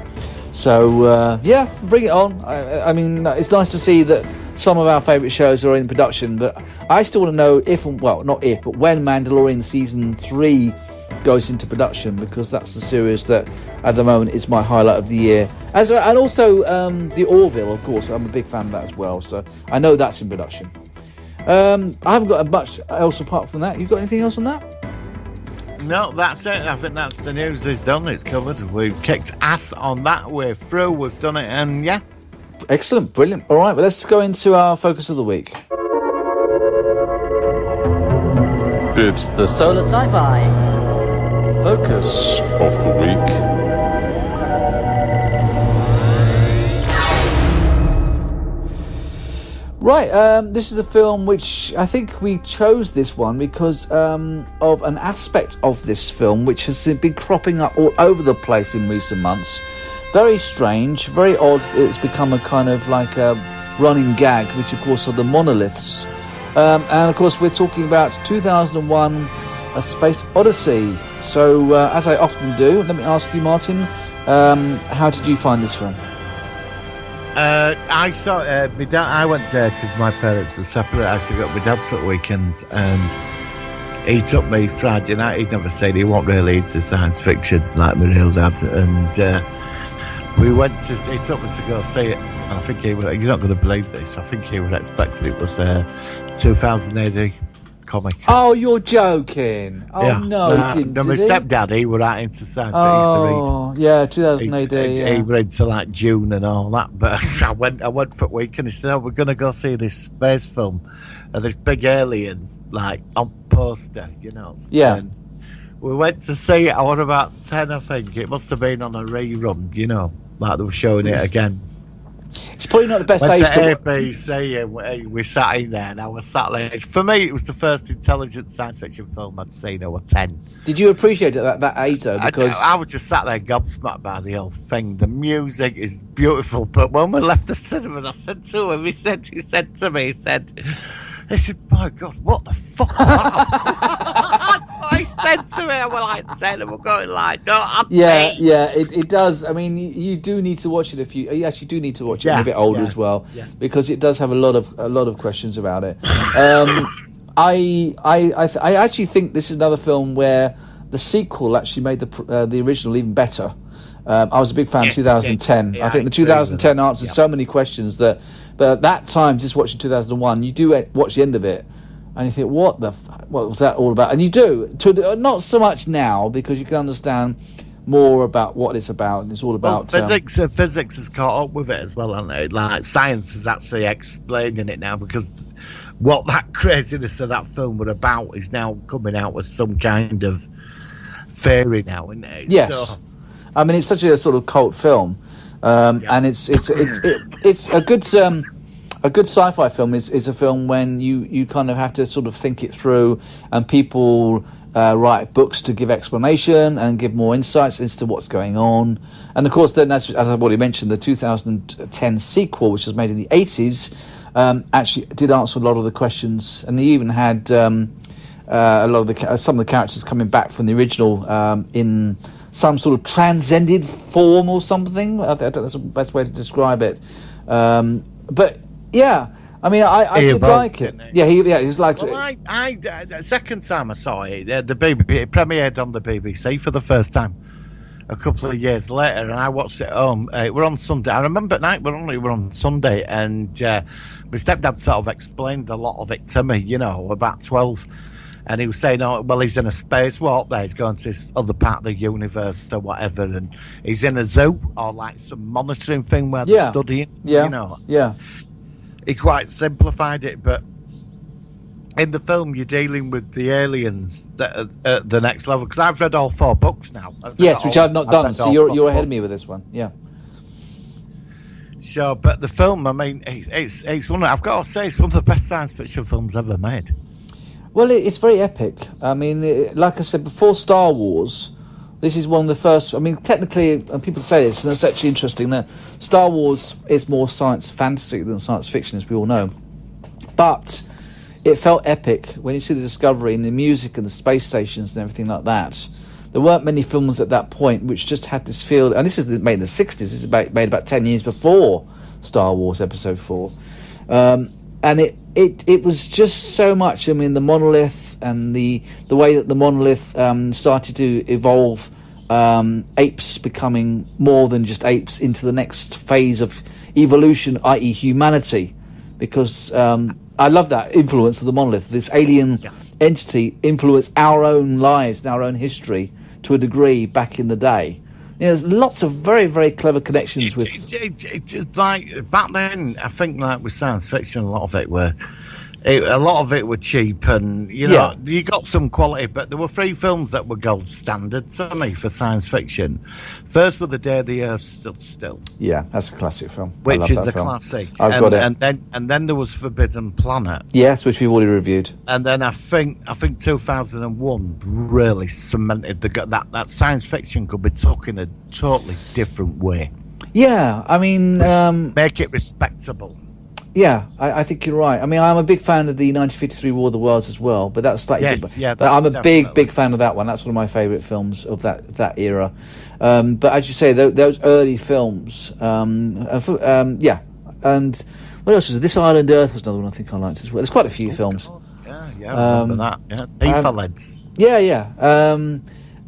So, bring it on. I mean, it's nice to see that some of our favourite shows are in production, but I still want to know but when Mandalorian Season 3 goes into production, because that's the series that at the moment is my highlight of the year. And also the Orville, of course, I'm a big fan of that as well, so I know that's in production. I haven't got much else apart from that. You've got anything else on that? No, that's it. I think that's the news is done. It's covered. We've kicked ass on that. We're through. We've done it, and yeah. Excellent, brilliant. All right, well, let's go into our focus of the week. It's the Solar Sci-Fi focus of the week. Right, this is a film which I think we chose this one because of an aspect of this film which has been cropping up all over the place in recent months. Very strange, very odd. It's become a kind of like a running gag, which of course are the monoliths. And of course we're talking about 2001 A Space Odyssey. So as I often do, let me ask you, Martin, how did you find this film? I saw my dad. I went there because my parents were separate. I actually got my dad's for weekends, and he took me Friday night. He'd never said he wasn't really into science fiction like my real dad, and we went to. He took me to go see it. And I think he was. You're not going to believe this. I think he was expecting it was 2000 AD comic. Oh, you're joking! Oh yeah. no, he didn't. No, my stepdad, he was right into science. He used to read. Yeah, 2000 AD. He read to like June and all that. But I went for a week, and he said, "Oh, we're going to go see this space film, and this big alien like on poster, you know." Yeah. And we went to see it. I was about 10, I think. It must have been on a rerun, you know, like they were showing it again. It's probably not the best went age to ABC and we sat in there, and I was sat there. For me, it was the first intelligent science fiction film I'd seen. I was 10. Did you appreciate it at that age though? Because I was just sat there gobsmacked by the whole thing. The music is beautiful, but when we left the cinema, I said to him, he said to me, he said, "My God, what the fuck?" That's what he said to me. I was like 10, and we're going like, "Don't ask me." Yeah, it does. I mean, you do need to watch it you actually do need to watch it when you're a bit older as well, because it does have a lot of questions about it. I actually think this is another film where the sequel actually made the original even better. I was a big fan of 2010. I think the 2010 answered so many questions that. But at that time, just watching 2001, you do watch the end of it, and you think, what was that all about? And you do. Not so much now, because you can understand more about what it's about, and it's all about... Well, physics has caught up with it as well, hasn't it? Like, science is actually explaining it now, because what that craziness of that film were about is now coming out with some kind of theory now, isn't it? Yes. So, I mean, it's such a sort of cult film. And it's a good sci-fi film is a film when you kind of have to sort of think it through, and people write books to give explanation and give more insights as to what's going on. And of course, then as I've already mentioned, the 2010 sequel, which was made in the 80s, actually did answer a lot of the questions, and they even had a lot of some of the characters coming back from the original in some sort of transcended form or something. I think that's the best way to describe it. But yeah, I mean, I did like it. Yeah, he's like. Well, I the second time I saw it, it premiered on the BBC for the first time a couple of years later, and I watched it at home. We're on Sunday. I remember at night we're on Sunday, and my stepdad sort of explained a lot of it to me. You know, about 12. And he was saying, oh, well, he's in a spacewalk there. He's going to this other part of the universe or whatever. And he's in a zoo or like some monitoring thing where they're studying. Yeah. You know. Yeah. He quite simplified it. But in the film, you're dealing with the aliens that are at the next level. Because I've read all 4 books now. Yes, which I've not done. So you're ahead of me with this one. Yeah. Sure. But the film, I mean, it's one. I've got to say, it's one of the best science fiction films ever made. Well, it's very epic. I mean, like I said, before Star Wars, this is one of the first... I mean, technically, and people say this, and it's actually interesting, that Star Wars is more science fantasy than science fiction, as we all know. But it felt epic when you see the Discovery and the music and the space stations and everything like that. There weren't many films at that point which just had this feel... And this is made in the 60s. This is made about 10 years before Star Wars Episode 4. And it was just so much. I mean, the monolith and the way that the monolith started to evolve, apes becoming more than just apes into the next phase of evolution, i.e. humanity. Because I love that influence of the monolith. This alien entity influenced our own lives and our own history to a degree back in the day. You know, there's lots of very, very clever connections with... It's like, back then, I think, like, with science fiction, a lot of it were cheap, and, you know, you got some quality, but there were 3 films that were gold standard to me for science fiction. First were The Day the Earth Stood Still. Yeah, that's a classic film. Which is a classic. I've got it. And then there was Forbidden Planet. Yes, which we've already reviewed. And then I think 2001 really cemented that science fiction could be took in a totally different way. Yeah, I mean... make it respectable. Yeah, I think you're right. I mean, I'm a big fan of the 1953 War of the Worlds as well, but that's slightly different. Yeah, but I'm a definitely. big fan of that one. That's one of my favourite films of that era. But as you say, those early films, And what else was it? This Island Earth was another one I think I liked as well. There's quite a few films. God. Yeah, I remember that. Yeah, Ephalids. Yeah.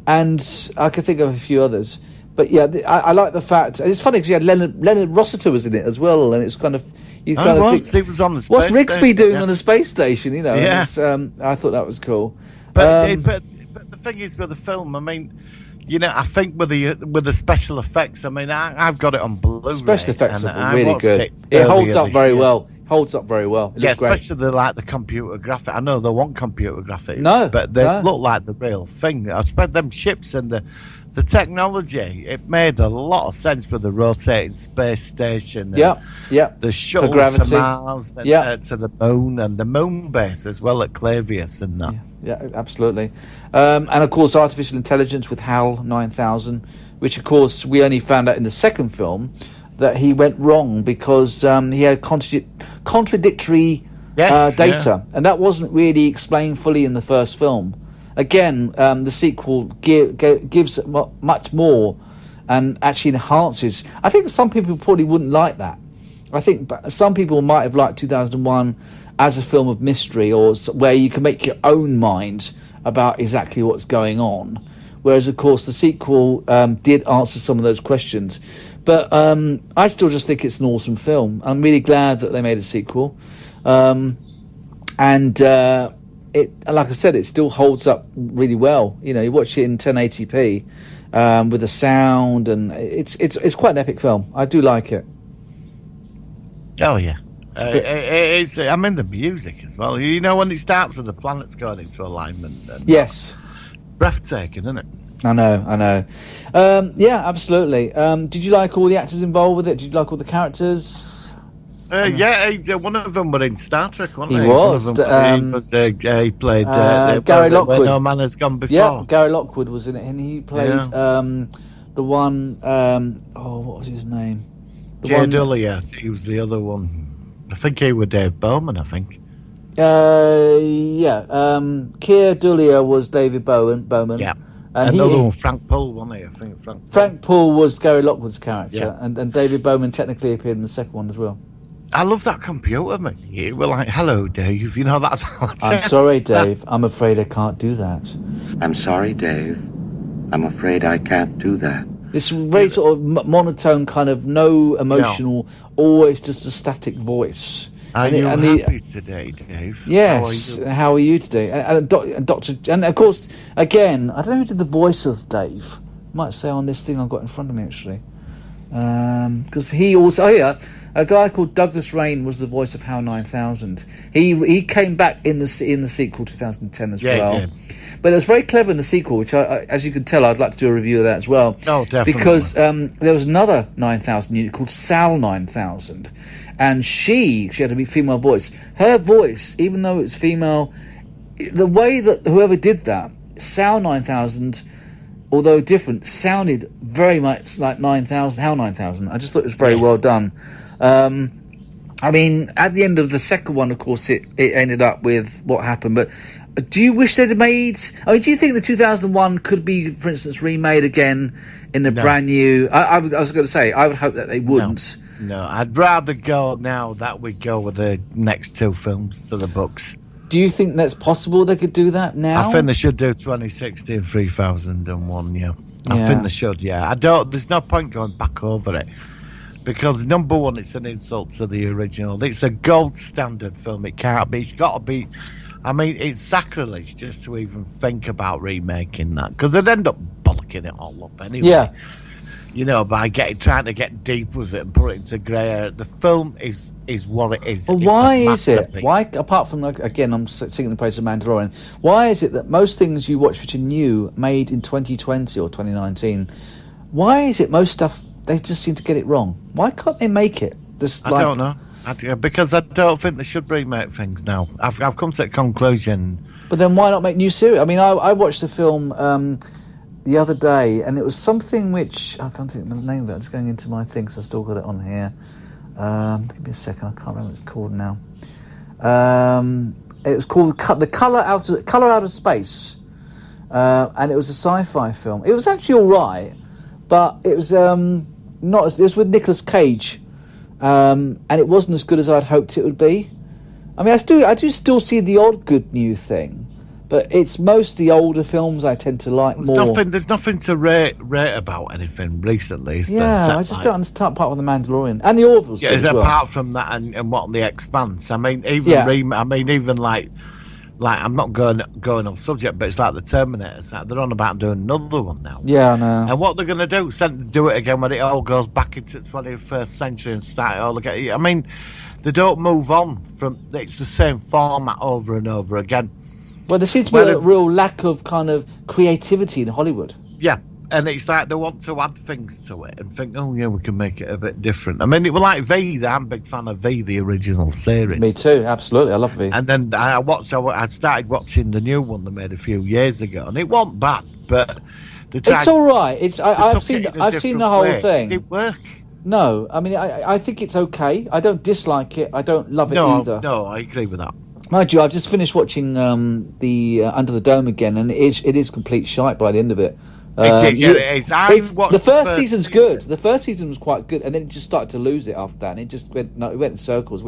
And I could think of a few others. But yeah, I like the fact. It's funny because you had Leonard Rossiter was in it as well, and it's kind of. He was on the space what's Rigsby station, doing on the space station? You know, yeah. I thought that was cool. But the thing is with the film, I mean, you know, I think with the special effects, I mean, I've got it on Blu-ray. Special effects are really good. It holds up very well. Yeah, especially the computer graphics. I know they want computer graphics, but they look like the real thing. I suppose them ships and the technology, it made a lot of sense for the rotating space station. The shuttle to Mars, to the moon, and the moon base as well at Clavius and that. Yeah, absolutely. And of course, artificial intelligence with HAL 9000, which of course we only found out in the second film that he went wrong because he had contradictory data, and that wasn't really explained fully in the first film. Again, the sequel gives much more and actually enhances. I think some people probably wouldn't like that. I think some people might have liked 2001 as a film of mystery, or where you can make your own mind about exactly what's going on. Whereas, of course, the sequel did answer some of those questions. But I still just think it's an awesome film. I'm really glad that they made a sequel. It, like I said, it still holds up really well. You know, you watch it in 1080p with the sound, and it's quite an epic film. I do like it. Oh yeah, it's. I mean the music as well. You know, when it starts with the planets going into alignment. Yes, breathtaking, isn't it? I know. Yeah, absolutely. Did you like all the actors involved with it? Did you like all the characters? One of them were in Star Trek, wasn't he? He was. He played Gary Lockwood. Where No Man Has Gone Before. Yeah, Gary Lockwood was in it, and he played the one. What was his name? Jay Dullier. He was the other one. I think he was Dave Bowman. I think. Yeah. Keir Dullea was David Bowman. Yeah. And Another one, Frank Poole, wasn't he? I think Frank Poole was Gary Lockwood's character, Yeah. and David Bowman technically appeared in the second one as well. I love that computer, man. You were like, hello, Dave. You know, that's how it I'm sounds. sorry, Dave. I'm afraid I can't do that. I'm sorry, Dave. I'm afraid I can't do that. This very sort of monotone, kind of no emotional, always just a static voice. Are And you and happy today, Dave? Yes. How are you today? And Doctor, and of course, again, I don't know who did the voice of Dave. Might say on this thing I've got in front of me actually, because he also a guy called Douglas Rain was the voice of HAL 9000. He came back in the sequel 2010 as well. He did. But it was very clever in the sequel, which I, as you can tell, I'd like to do a review of that as well. Oh, definitely. Because there was another 9000 unit called SAL 9000. And she had a female voice. Her voice, even though it was female, the way that whoever did that, SAL 9000, although different, sounded very much like 9000, HAL 9000. I just thought it was very well done. I mean, at the end of the second one, of course, it ended up with what happened. But do you wish they'd have made... I mean, do you think the 2001 could be, for instance, remade again in a brand new... I was going to say, I would hope that they wouldn't. No, I'd rather go now that we go with the next two films to the books. Do you think that's possible they could do that now? I think they should do 2060 and 3001, yeah. I think they should, yeah. There's no point going back over it. Because, number one, it's an insult to the original. It's a gold standard film. It can't be. It's got to be... I mean, it's sacrilege just to even think about remaking that. Because they'd end up bollocking it all up anyway. Yeah. You know, by trying to get deep with it and put it into grey area. The film is what it is. Well, why is it? Why, apart from, again, I'm singing the praise of Mandalorian, why is it that most things you watch which are new, made in 2020 or 2019, why is it most stuff, they just seem to get it wrong? Why can't they make it? I don't know. Because I don't think they should remake things now. I've come to the conclusion. But then why not make new series? I mean, I watched a film the other day, and it was something which I can't think of the name of it. It's going into my thing, so I still got it on here. Give me a second. I can't remember what it's called now. It was called The Color Out of Space, and it was a sci-fi film. It was actually all right, but it was not as. It was with Nicolas Cage, and it wasn't as good as I'd hoped it would be. I mean, I do still see the odd good new thing. But it's mostly older films I tend to like more. There's nothing to rate about anything recently. I just don't understand part of The Mandalorian and the Orville's. Yeah, apart from that and what The Expanse. I mean, even like I'm not going off subject, but it's like the Terminators. They're on about doing another one now. Yeah, I know. And what they're going to do it again when it all goes back into the 21st century and start it all again. I mean, they don't move on from. It's the same format over and over again. Well, there seems to be a real lack of kind of creativity in Hollywood. Yeah, and it's like they want to add things to it and think, oh, yeah, we can make it a bit different. I mean, it was like V. I'm a big fan of V, the original series. Me too, absolutely. I love V. And then I started watching the new one they made a few years ago, and it wasn't bad, but... It's all right. I've seen the whole thing. It work. No, I mean, I think it's okay. I don't dislike it. I don't love it either. No, I agree with that. Mind you, I've just finished watching the Under the Dome again, and it is complete shite by the end of it. It is. The first season's good. The first season was quite good, and then it just started to lose it after that, and it just went in circles.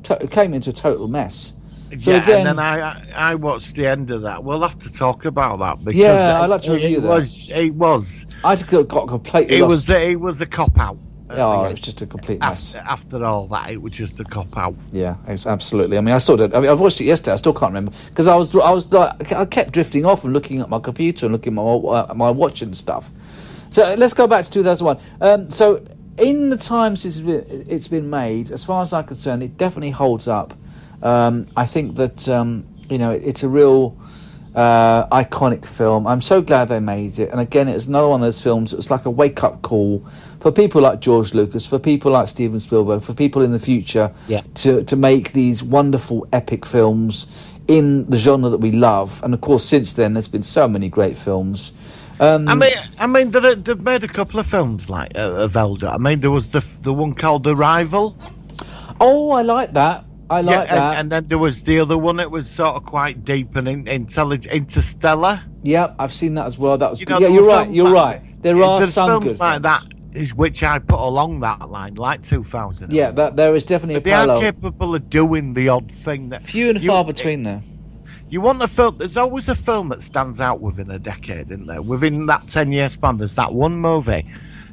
It came into a total mess. So yeah, again, and then I watched the end of that. We'll have to talk about that because I'd like to review that. It was. I got completely lost. It was a cop out. Oh, it was just a complete mess. After all that, it was just a cop out. Yeah, absolutely. I mean, I watched it yesterday. I still can't remember because I kept drifting off and looking at my computer and looking at my watch and stuff. So let's go back to 2001. So in the time since it's been made, as far as I'm concerned, it definitely holds up. I think that it's a real iconic film. I'm so glad they made it. And again, it was another one of those films. It was like a wake-up call for people like George Lucas, for people like Steven Spielberg, for people in the future to make these wonderful epic films in the genre that we love. And of course, since then, there's been so many great films. I mean, they've made a couple of films like of Elder. I mean, there was the one called Arrival. Oh, I like that. I like that. And then there was the other one that was sort of quite deep and intelligent, Interstellar. Yeah, I've seen that as well. That was You know, yeah. there You're were right. films You're like- right. There are There's some films good like films. that, is which I put along that line, like 2000. Yeah, there is definitely But a they are parallel. capable of doing the odd thing that Few and far between there. You want a film. There's always a film that stands out within a decade, isn't there? Within that 10-year span, there's that one movie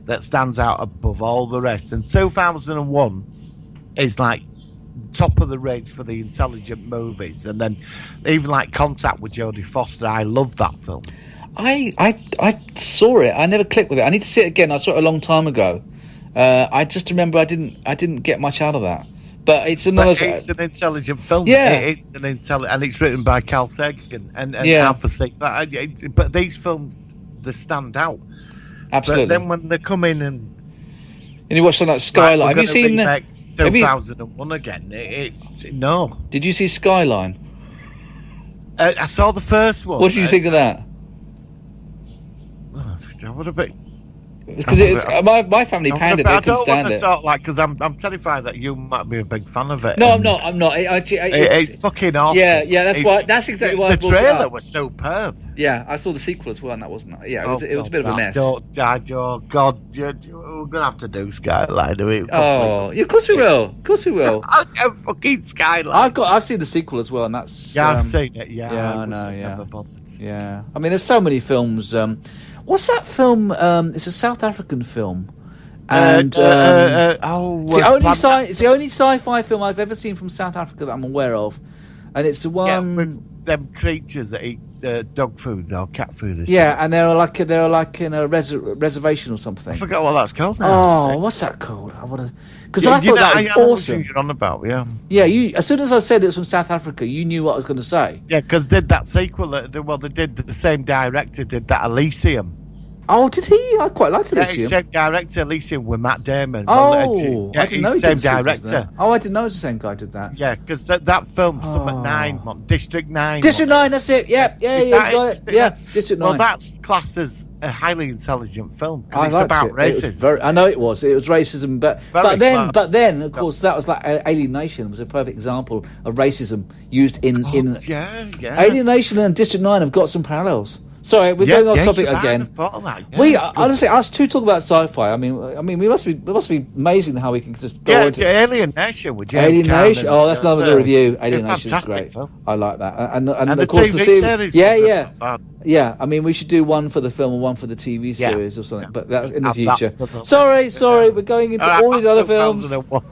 that stands out above all the rest. And 2001 is like top of the range for the intelligent movies. And then even like Contact with Jodie Foster, I love that film. I saw it. I never clicked with it. I need to see it again. I saw it a long time ago. I just remember I didn't get much out of that. But it's another. But it's an intelligent film. Yeah. It's an and it's written by Carl Sagan and Yeah. Alpha Six. But these films, they stand out. Absolutely. But then when they come in and you watch something like Skyline. Like, Have you seen? remake have you- 2001 again? It's no. Did you see Skyline? I saw the first one. What did you think of that? What a bit. Because my family panned it. They I couldn't don't stand want to it. sort like because I'm terrified that you might be a big fan of it. No, I'm and not. I'm not. It's fucking awesome. Yeah. That's exactly why I the brought it trailer up. was superb. Yeah, I saw the sequel as well, and that wasn't. Yeah, it was a bit of a mess. Oh God, we're gonna have to do Skyline. Oh, yeah, of course we will. Of course we will. I'm fucking Skyline. I've seen the sequel as well, and that's. Yeah, I've seen it. Yeah, yeah, I I know. Yeah, never bothered. yeah. I mean, there's so many films. What's that film? It's a South African film, and it's the only sci-fi film I've ever seen from South Africa that I'm aware of, and it's the one. With them creatures that eat dog food or cat food. Or Yeah, something. and they're like in a reservation or something. I forgot what that's called now. Oh, what's that called? Because I thought that was I know what awesome. you're on about, yeah. Yeah, you. As soon as I said it was from South Africa, you knew what I was going to say. Yeah, because did that sequel. They did the same director did that Elysium. Oh, did he? I quite liked Yeah, Elysium. same director Elysium with Matt Damon. Oh, yeah, I didn't know he's he the same did sequels director. there. Oh, I didn't know it was the same guy did that. Yeah, because that film, Summit Oh. 9, District 9. District 9, that's it. Yeah, Is yeah, that got it. District Yeah, 9? District 9. Well, that's classed as a highly intelligent film. I It's liked about it. It racism. was I know it was racism, but Very clever. but then of course that was like Alien Nation was a perfect example of racism used in yeah. Alien Nation and District 9 have got some parallels. Sorry, we're going off topic you might again. have thought of that, yeah. We honestly, us two talk about sci-fi. I mean, we must be amazing how we can just go into Alien Nation with James Alien Caan Nation. and, Oh, that's another review. a Alien Nation is fantastic great. film. I like that. And And of the course TV the series. series. Yeah, was yeah, not bad. yeah. I mean, we should do one for the film and one for the TV Yeah. series or something. Yeah. But that's in the Have that future. for the- Sorry, we're going into all these other films. 2001.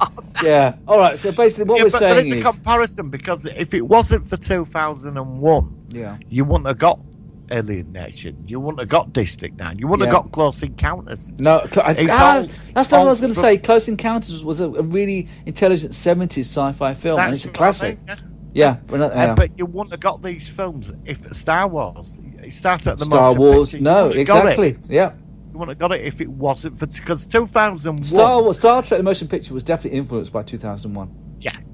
Yeah. All right. So basically, what Yeah, we're but there saying is a is, comparison because if it wasn't for 2001, yeah. you wouldn't have got Alien Nation. You wouldn't have got District 9. You wouldn't Yeah. have got Close Encounters. No, It's that's all- not what I was all going to say. Close Encounters was a really intelligent 70s sci-fi film, and it's a what I classic. mean, Yeah, we're not, yeah. but you wouldn't have got these films if Star Wars. It started at the Star motion Wars. picture. You No, wouldn't have got exactly. it. Yeah. You wouldn't have got it if it wasn't for because 2001. Star Trek: The Motion Picture was definitely influenced by 2001.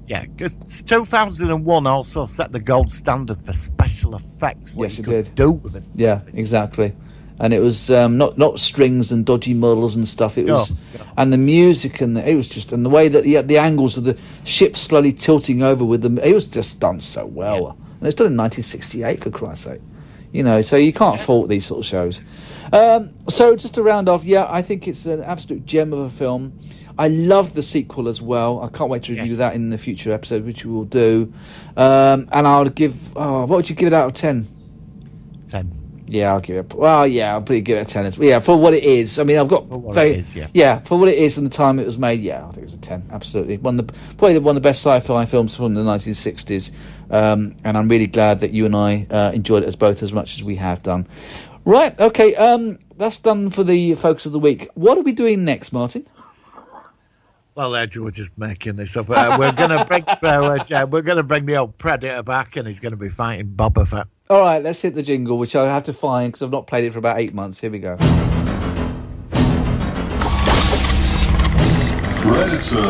Yeah, because 2001 also set the gold standard for special effects. What Yes, you it could did. do with this. Yeah, exactly. And it was not strings and dodgy models and stuff. It was, and the music and it was just and the way that the angles of the ship slowly tilting over with them. It was just done so well. Yeah. And it was done in 1968 for Christ's sake. You know, so you can't fault these sort of shows. So just to round off, yeah, I think it's an absolute gem of a film. I love the sequel as well. I can't wait to review that in the future episode, which we will do. And I would give. Oh, what would you give it out of 10? 10. Yeah, I'll give it. Well, yeah, I'll probably give it a 10. Yeah, for what it is. I mean, I've got. For what it is, yeah. Yeah, for what it is and the time it was made. Yeah, I think it was a 10. Absolutely, probably one of the best sci-fi films from the 1960s. And I'm really glad that you and I enjoyed it as much as we have done. Right. Okay. That's done for the focus of the week. What are we doing next, Martin? Well, Ed, we're just making this up. We're gonna bring the old Predator back, and he's gonna be fighting Boba Fett. All right, let's hit the jingle, which I have to find because I've not played it for about 8 months. Here we go. Predator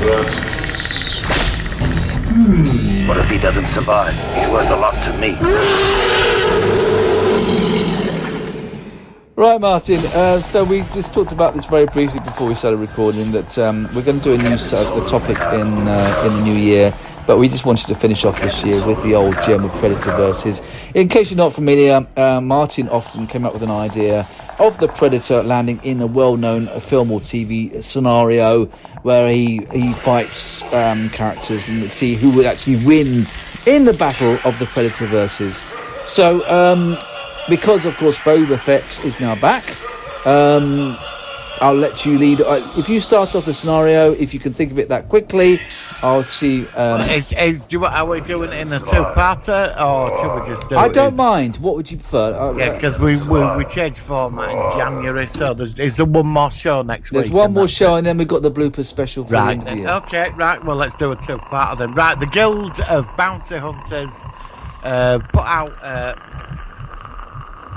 versus. What if he doesn't survive? He's worth a lot to me. Right, Martin. So we just talked about this very briefly before we started recording. That we're going to do a new topic in the new year. but we just wanted to finish off this year with the old gem of Predator versus. In case you're not familiar, Martin often came up with an idea of the Predator landing in a well-known film or TV scenario where he fights characters and see who would actually win in the battle of the Predator versus. So, because of course Boba Fett is now back, I'll let you lead. If you start off the scenario, if you can think of it that quickly, I'll see. Are we doing it in a two-parter, or should we just do it? I don't mind. What would you prefer? Yeah, because we changed format in January, so is there one more show next week? There's one more show, and then we've got the bloopers special for the end of the year. Okay, right. Well, let's do a two-parter then. Right, the Guild of Bounty Hunters put out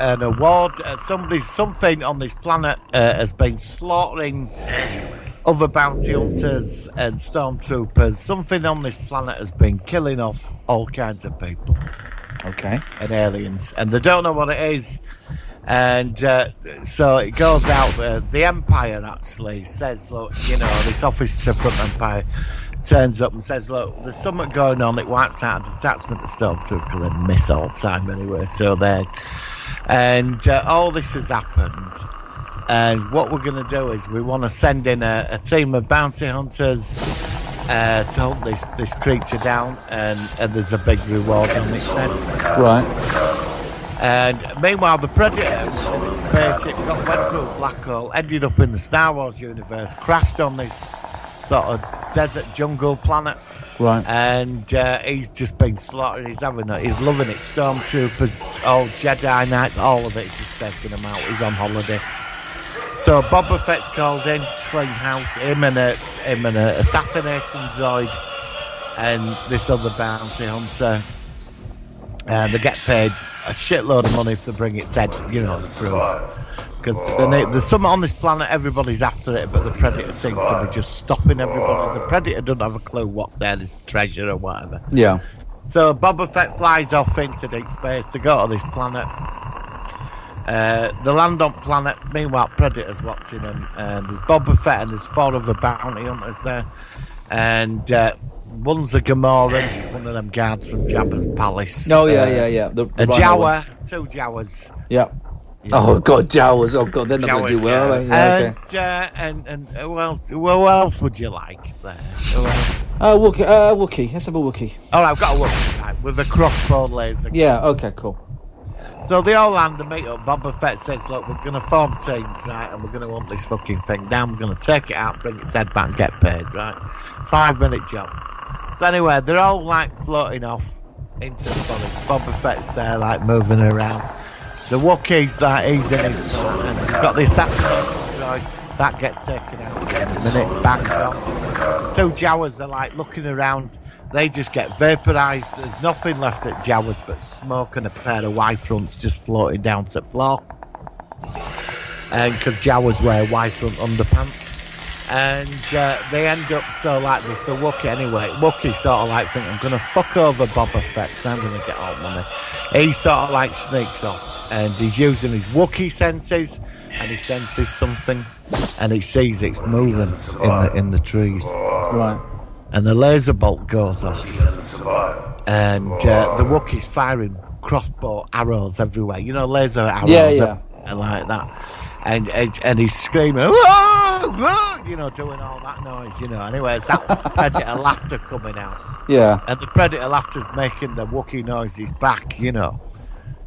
an award. Something on this planet has been slaughtering other bounty hunters and stormtroopers. Something on this planet has been killing off all kinds of people. Okay. And aliens, and they don't know what it is. And so it goes out. The Empire actually says, look, this officer from Empire turns up and says, look, there's something going on. It wiped out a detachment of stormtroopers. They miss all the time anyway, so they're... And all this has happened, and what we're going to do is we want to send in a team of bounty hunters to hunt this creature down, and there's a big reward on it then. Right. And meanwhile, the Predator was in its spaceship, went through a black hole, ended up in the Star Wars universe, crashed on this sort of desert jungle planet. Right. And he's just been slaughtering. He's loving it. Stormtroopers, all Jedi Knights, all of it. He's just taking them out. He's on holiday. So Boba Fett's called in, clean house. Him and an assassination droid, and this other bounty hunter. They get paid a shitload of money if they bring its head. The proof. Because there's something on this planet, everybody's after it, but the Predator seems to be just stopping everybody. The Predator doesn't have a clue what's there, this treasure or whatever. Yeah. So Boba Fett flies off into deep space to go to this planet. They land on planet, meanwhile Predator's watching them. There's Boba Fett and there's 4 other bounty hunters there. And one's a Gamoran, one of them guards from Jabba's palace. Oh, yeah. The a Jawa, 2 Jawas. Yeah. Oh God, Jawas! Oh God, they're not going to do well. Yeah. And who else would you like there? Wookiee. Let's have a Wookiee. Oh, I've got a Wookiee, right, with a crossbow laser. Yeah. Okay. Cool. So they all land and meet up. Boba Fett says, "Look, we're going to form teams, right, and we're going to hunt this fucking thing down. We're going to take it out, bring its head back, and get paid, right? 5-minute job." So anyway, they're all like floating off into the forest. Boba Fett's there, like moving around. The Wookiee's he's in his planet, and you've got the assassination droid that gets taken out in a minute, bang on. The 2 Jawas are like looking around, they just get vaporised. There's nothing left at Jawas but smoke and a pair of Y-fronts just floating down to the floor. And because Jawas wear Y-front underpants. And they end up, so like there's the Wookiee anyway. Wookiee sort of like think, I'm going to fuck over Boba Fett because I'm going to get all money. He sort of like sneaks off. And he's using his Wookiee senses, and he senses something, and he sees it's moving in the trees. Right. And the laser bolt goes off, and the Wookiee's firing crossbow arrows everywhere. Laser arrows, like that. And he's screaming, "Whoa, whoa," doing all that noise. Anyway, it's that Predator laughter coming out. Yeah. And the Predator laughter's making the Wookiee noises back.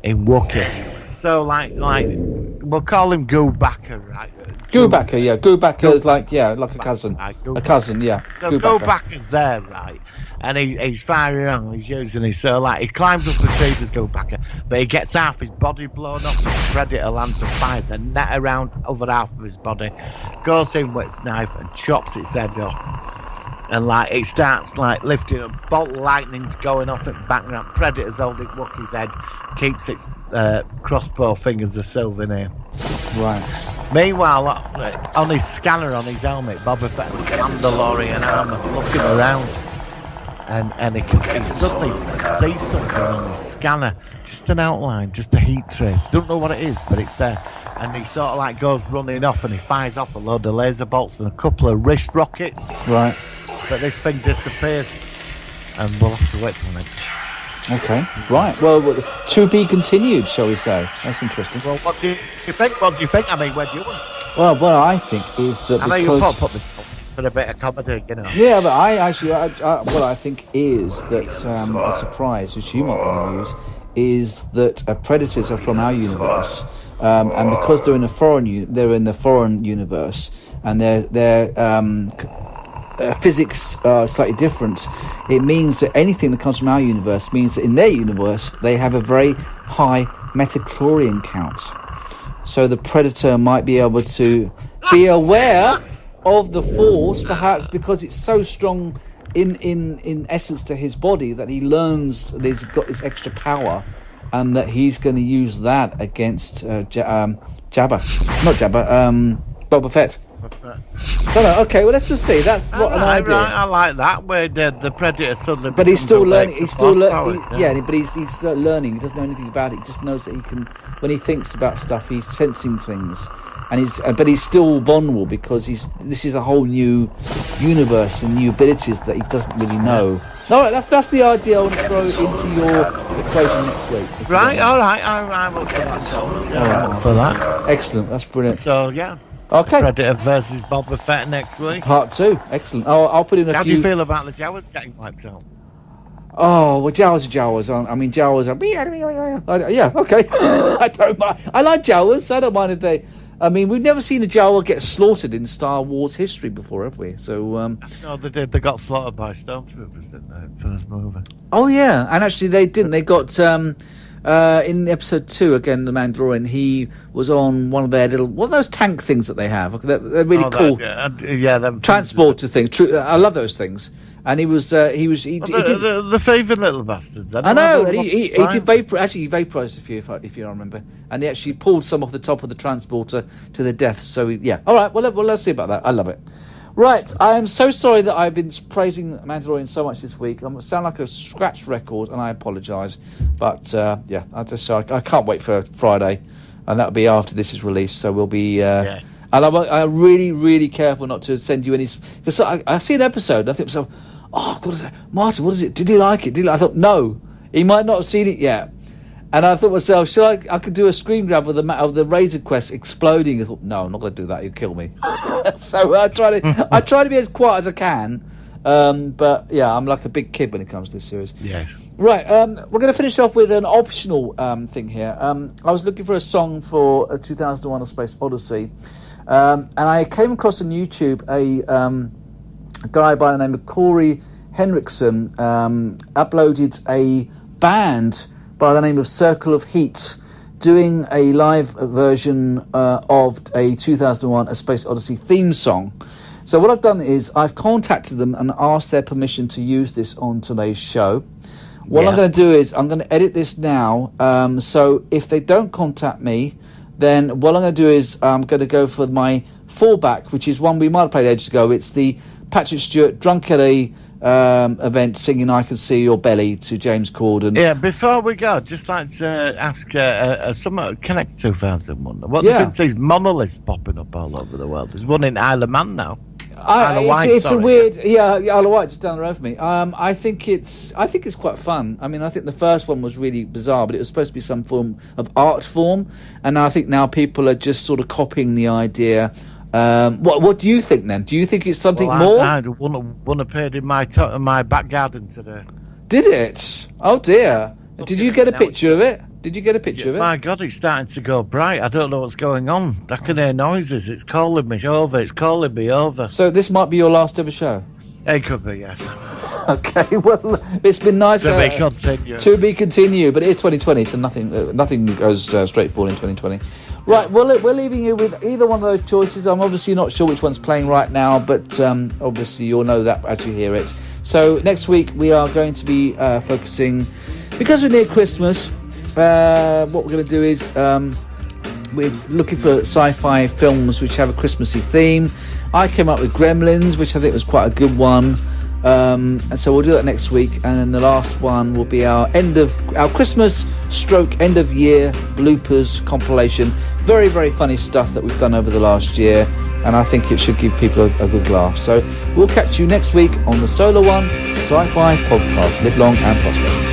In Wookiee. So like we'll call him Goobaka, right? Goobaka, yeah. Goobaka's like a cousin. A cousin, yeah. So Goobaka's there, right? And he's firing around, he's using his he climbs up the tree, there's Goobaka, but he gets half his body blown off, the Predator lands and fires a net around over half of his body, goes in with its knife and chops its head off. And it starts lifting up, bolt of lightning's going off in the background. Predator's holding Wookiee's head, keeps its crossbow fingers a souvenir. Right. Meanwhile, on his scanner on his helmet, Boba Fett with Mandalorian armor looking around, and he suddenly sees something on his scanner, just an outline, just a heat trace. Don't know what it is, but it's there. And he sort of goes running off, and he fires off a load of laser bolts and a couple of wrist rockets. Right. But this thing disappears. and we'll have to wait till next. Okay, right. Well, to be continued, shall we say? That's interesting. Well, what do you think? What do you think? I mean, where do you want? Well, what I think is that I know because... you thought put this for a bit of comedy, you know. Yeah, but what I think is that a surprise, which you might want to use, is that predators are from our universe, and because they're in a foreign universe, and their physics are slightly different. It means that anything that comes from our universe means that in their universe they have a very high metachlorian count. So the predator might be able to be aware of the force, perhaps because it's so strong in essence to his body that he learns that he's got this extra power, and that he's going to use that against Boba Fett. So, okay, well, let's just see. That's what an idea. I like that, where the predator suddenly. But he's still learning. He's still learning. Yeah, but he's still learning. He doesn't know anything about it. He just knows that he can. When he thinks about stuff, he's sensing things, and but he's still vulnerable because this is a whole new universe and new abilities that he doesn't really know. All right, that's the idea I want to throw into your equation next week. Right, all right, I will for that. For that. Excellent, that's brilliant. So yeah. Okay. Predator versus Boba Fett next week. Part 2. Excellent. I'll put in a few... How do you feel about the Jawas getting wiped out? Oh, well, Jawas. I mean, Jawas are... Yeah, okay. I don't mind. I like Jawas. I don't mind if they... I mean, we've never seen a Jawa get slaughtered in Star Wars history before, have we? So, No, they did. They got slaughtered by stormtroopers, didn't they? First movie. Oh, yeah. And actually, they didn't. They got... in episode 2, again, The Mandalorian, he was on one of their one of those tank things that they have. They're really cool. Them transporter things. I love those things. And he the thieving little bastards. I know. And he did he vaporized a few, if you remember. And he actually pulled some off the top of the transporter to their death. So yeah. All right. Well, let's see about that. I love it. Right, I am so sorry that I've been praising Mandalorian so much this week. I sound like a scratch record, and I apologise. But yeah, I can't wait for Friday, and that'll be after this is released. So we'll be. Yes. And I'm really, really careful not to send you any, because I see an episode and I think to myself, oh God, Martin, what is it? Did he like it? I thought no, he might not have seen it yet. And I thought to myself, I could do a screen grab of the Razor Quest exploding. I thought, no, I'm not going to do that. He'll kill me. So I try to be as quiet as I can. But yeah, I'm like a big kid when it comes to this series. Yes. Right. We're going to finish off with an optional thing here. I was looking for a song for 2001: A Space Odyssey, and I came across on YouTube a guy by the name of Corey Henriksen uploaded a band by the name of Circle of Heat, doing a live version of a 2001: A Space Odyssey theme song. So what I've done is I've contacted them and asked their permission to use this on today's show. What I'm going to do is I'm going to edit this now. So if they don't contact me, then what I'm going to do is I'm going to go for my fallback, which is one we might have played ages ago. It's the Patrick Stewart Drunk at a event singing I Can See Your Belly to James Corden. Yeah, before we go, just like to ask someone connected to 2001. What since these monoliths popping up all over the world? There's one in Isle of Man now. It's a weird, Isle of Wight just down the road from me. I think it's quite fun. I mean, I think the first one was really bizarre, but it was supposed to be some form of art form, and I think now people are just sort of copying the idea. What do you think then? Do you think it's something more? I had one appeared in my back garden today. Did it? Oh dear! Did you get a picture of it? Did you get a picture of it? My God, it's starting to go bright. I don't know what's going on. I can hear noises. It's calling me over. It's calling me over. So this might be your last ever show. It could be, yes. Okay, well, it's been nice to be continued. To be continued, but it's 2020, so nothing goes straightforward in 2020. Right, well, we're leaving you with either one of those choices. I'm obviously not sure which one's playing right now, but obviously you'll know that as you hear it. So next week we are going to be focusing, because we're near Christmas, what we're going to do is we're looking for sci-fi films which have a Christmassy theme. I came up with Gremlins, which I think was quite a good one. And so we'll do that next week, and then the last one will be our Christmas / end of year bloopers compilation. Very, very funny stuff that we've done over the last year, and I think it should give people a good laugh. So we'll catch you next week on the Solar One Sci-Fi Podcast. Live long and prosper.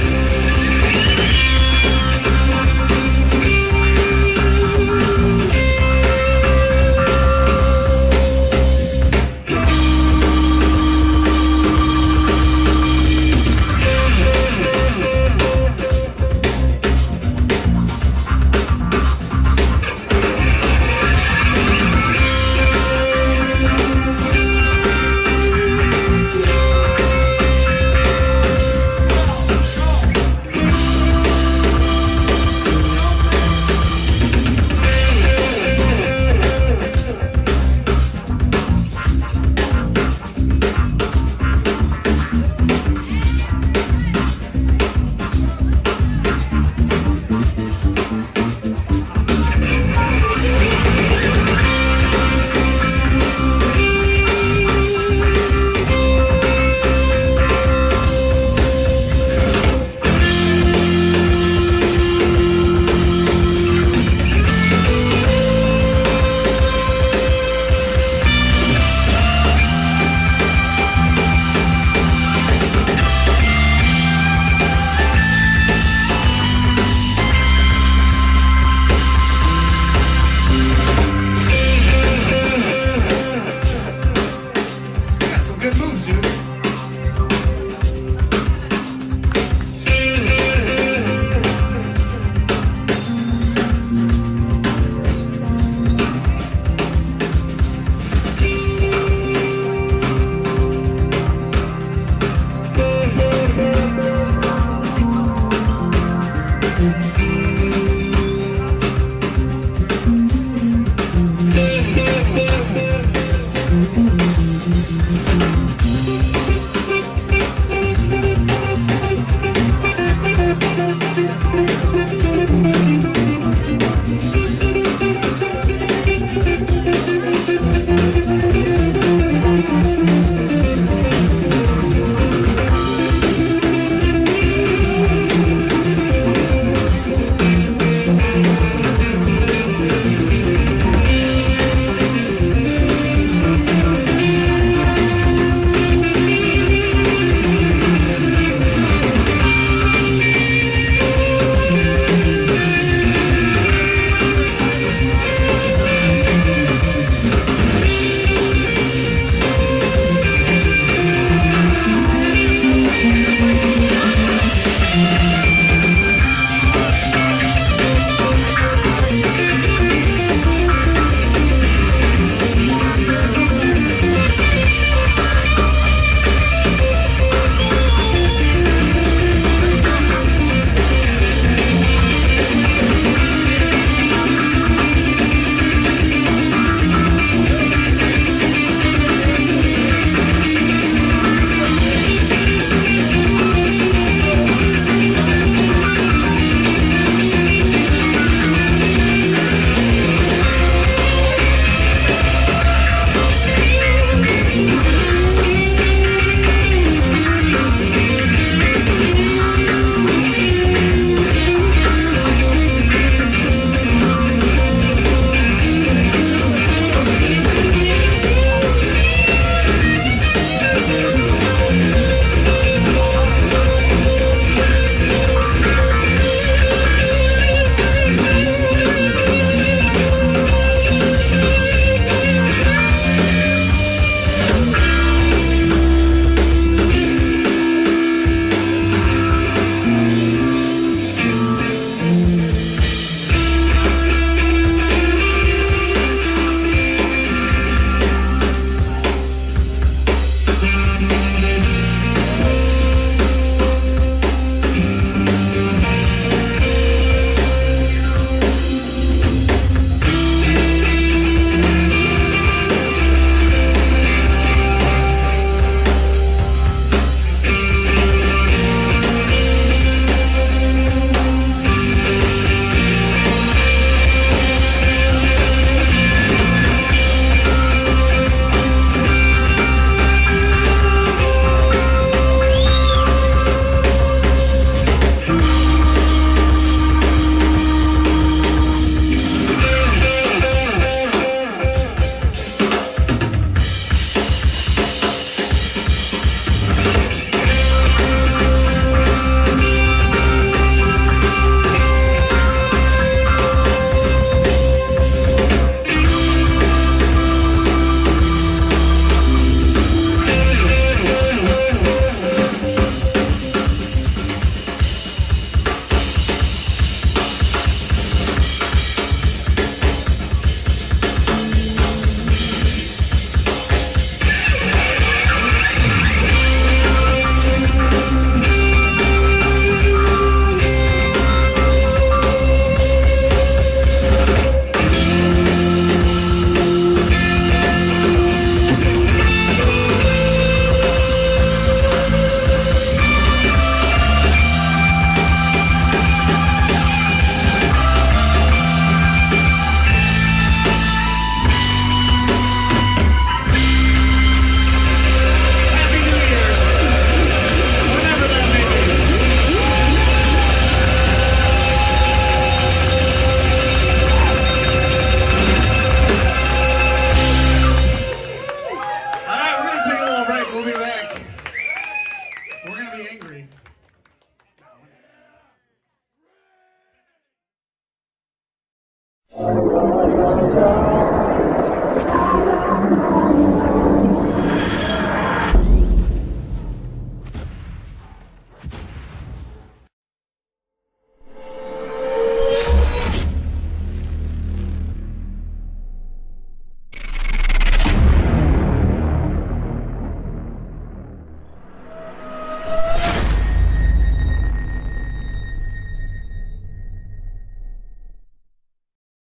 really angry.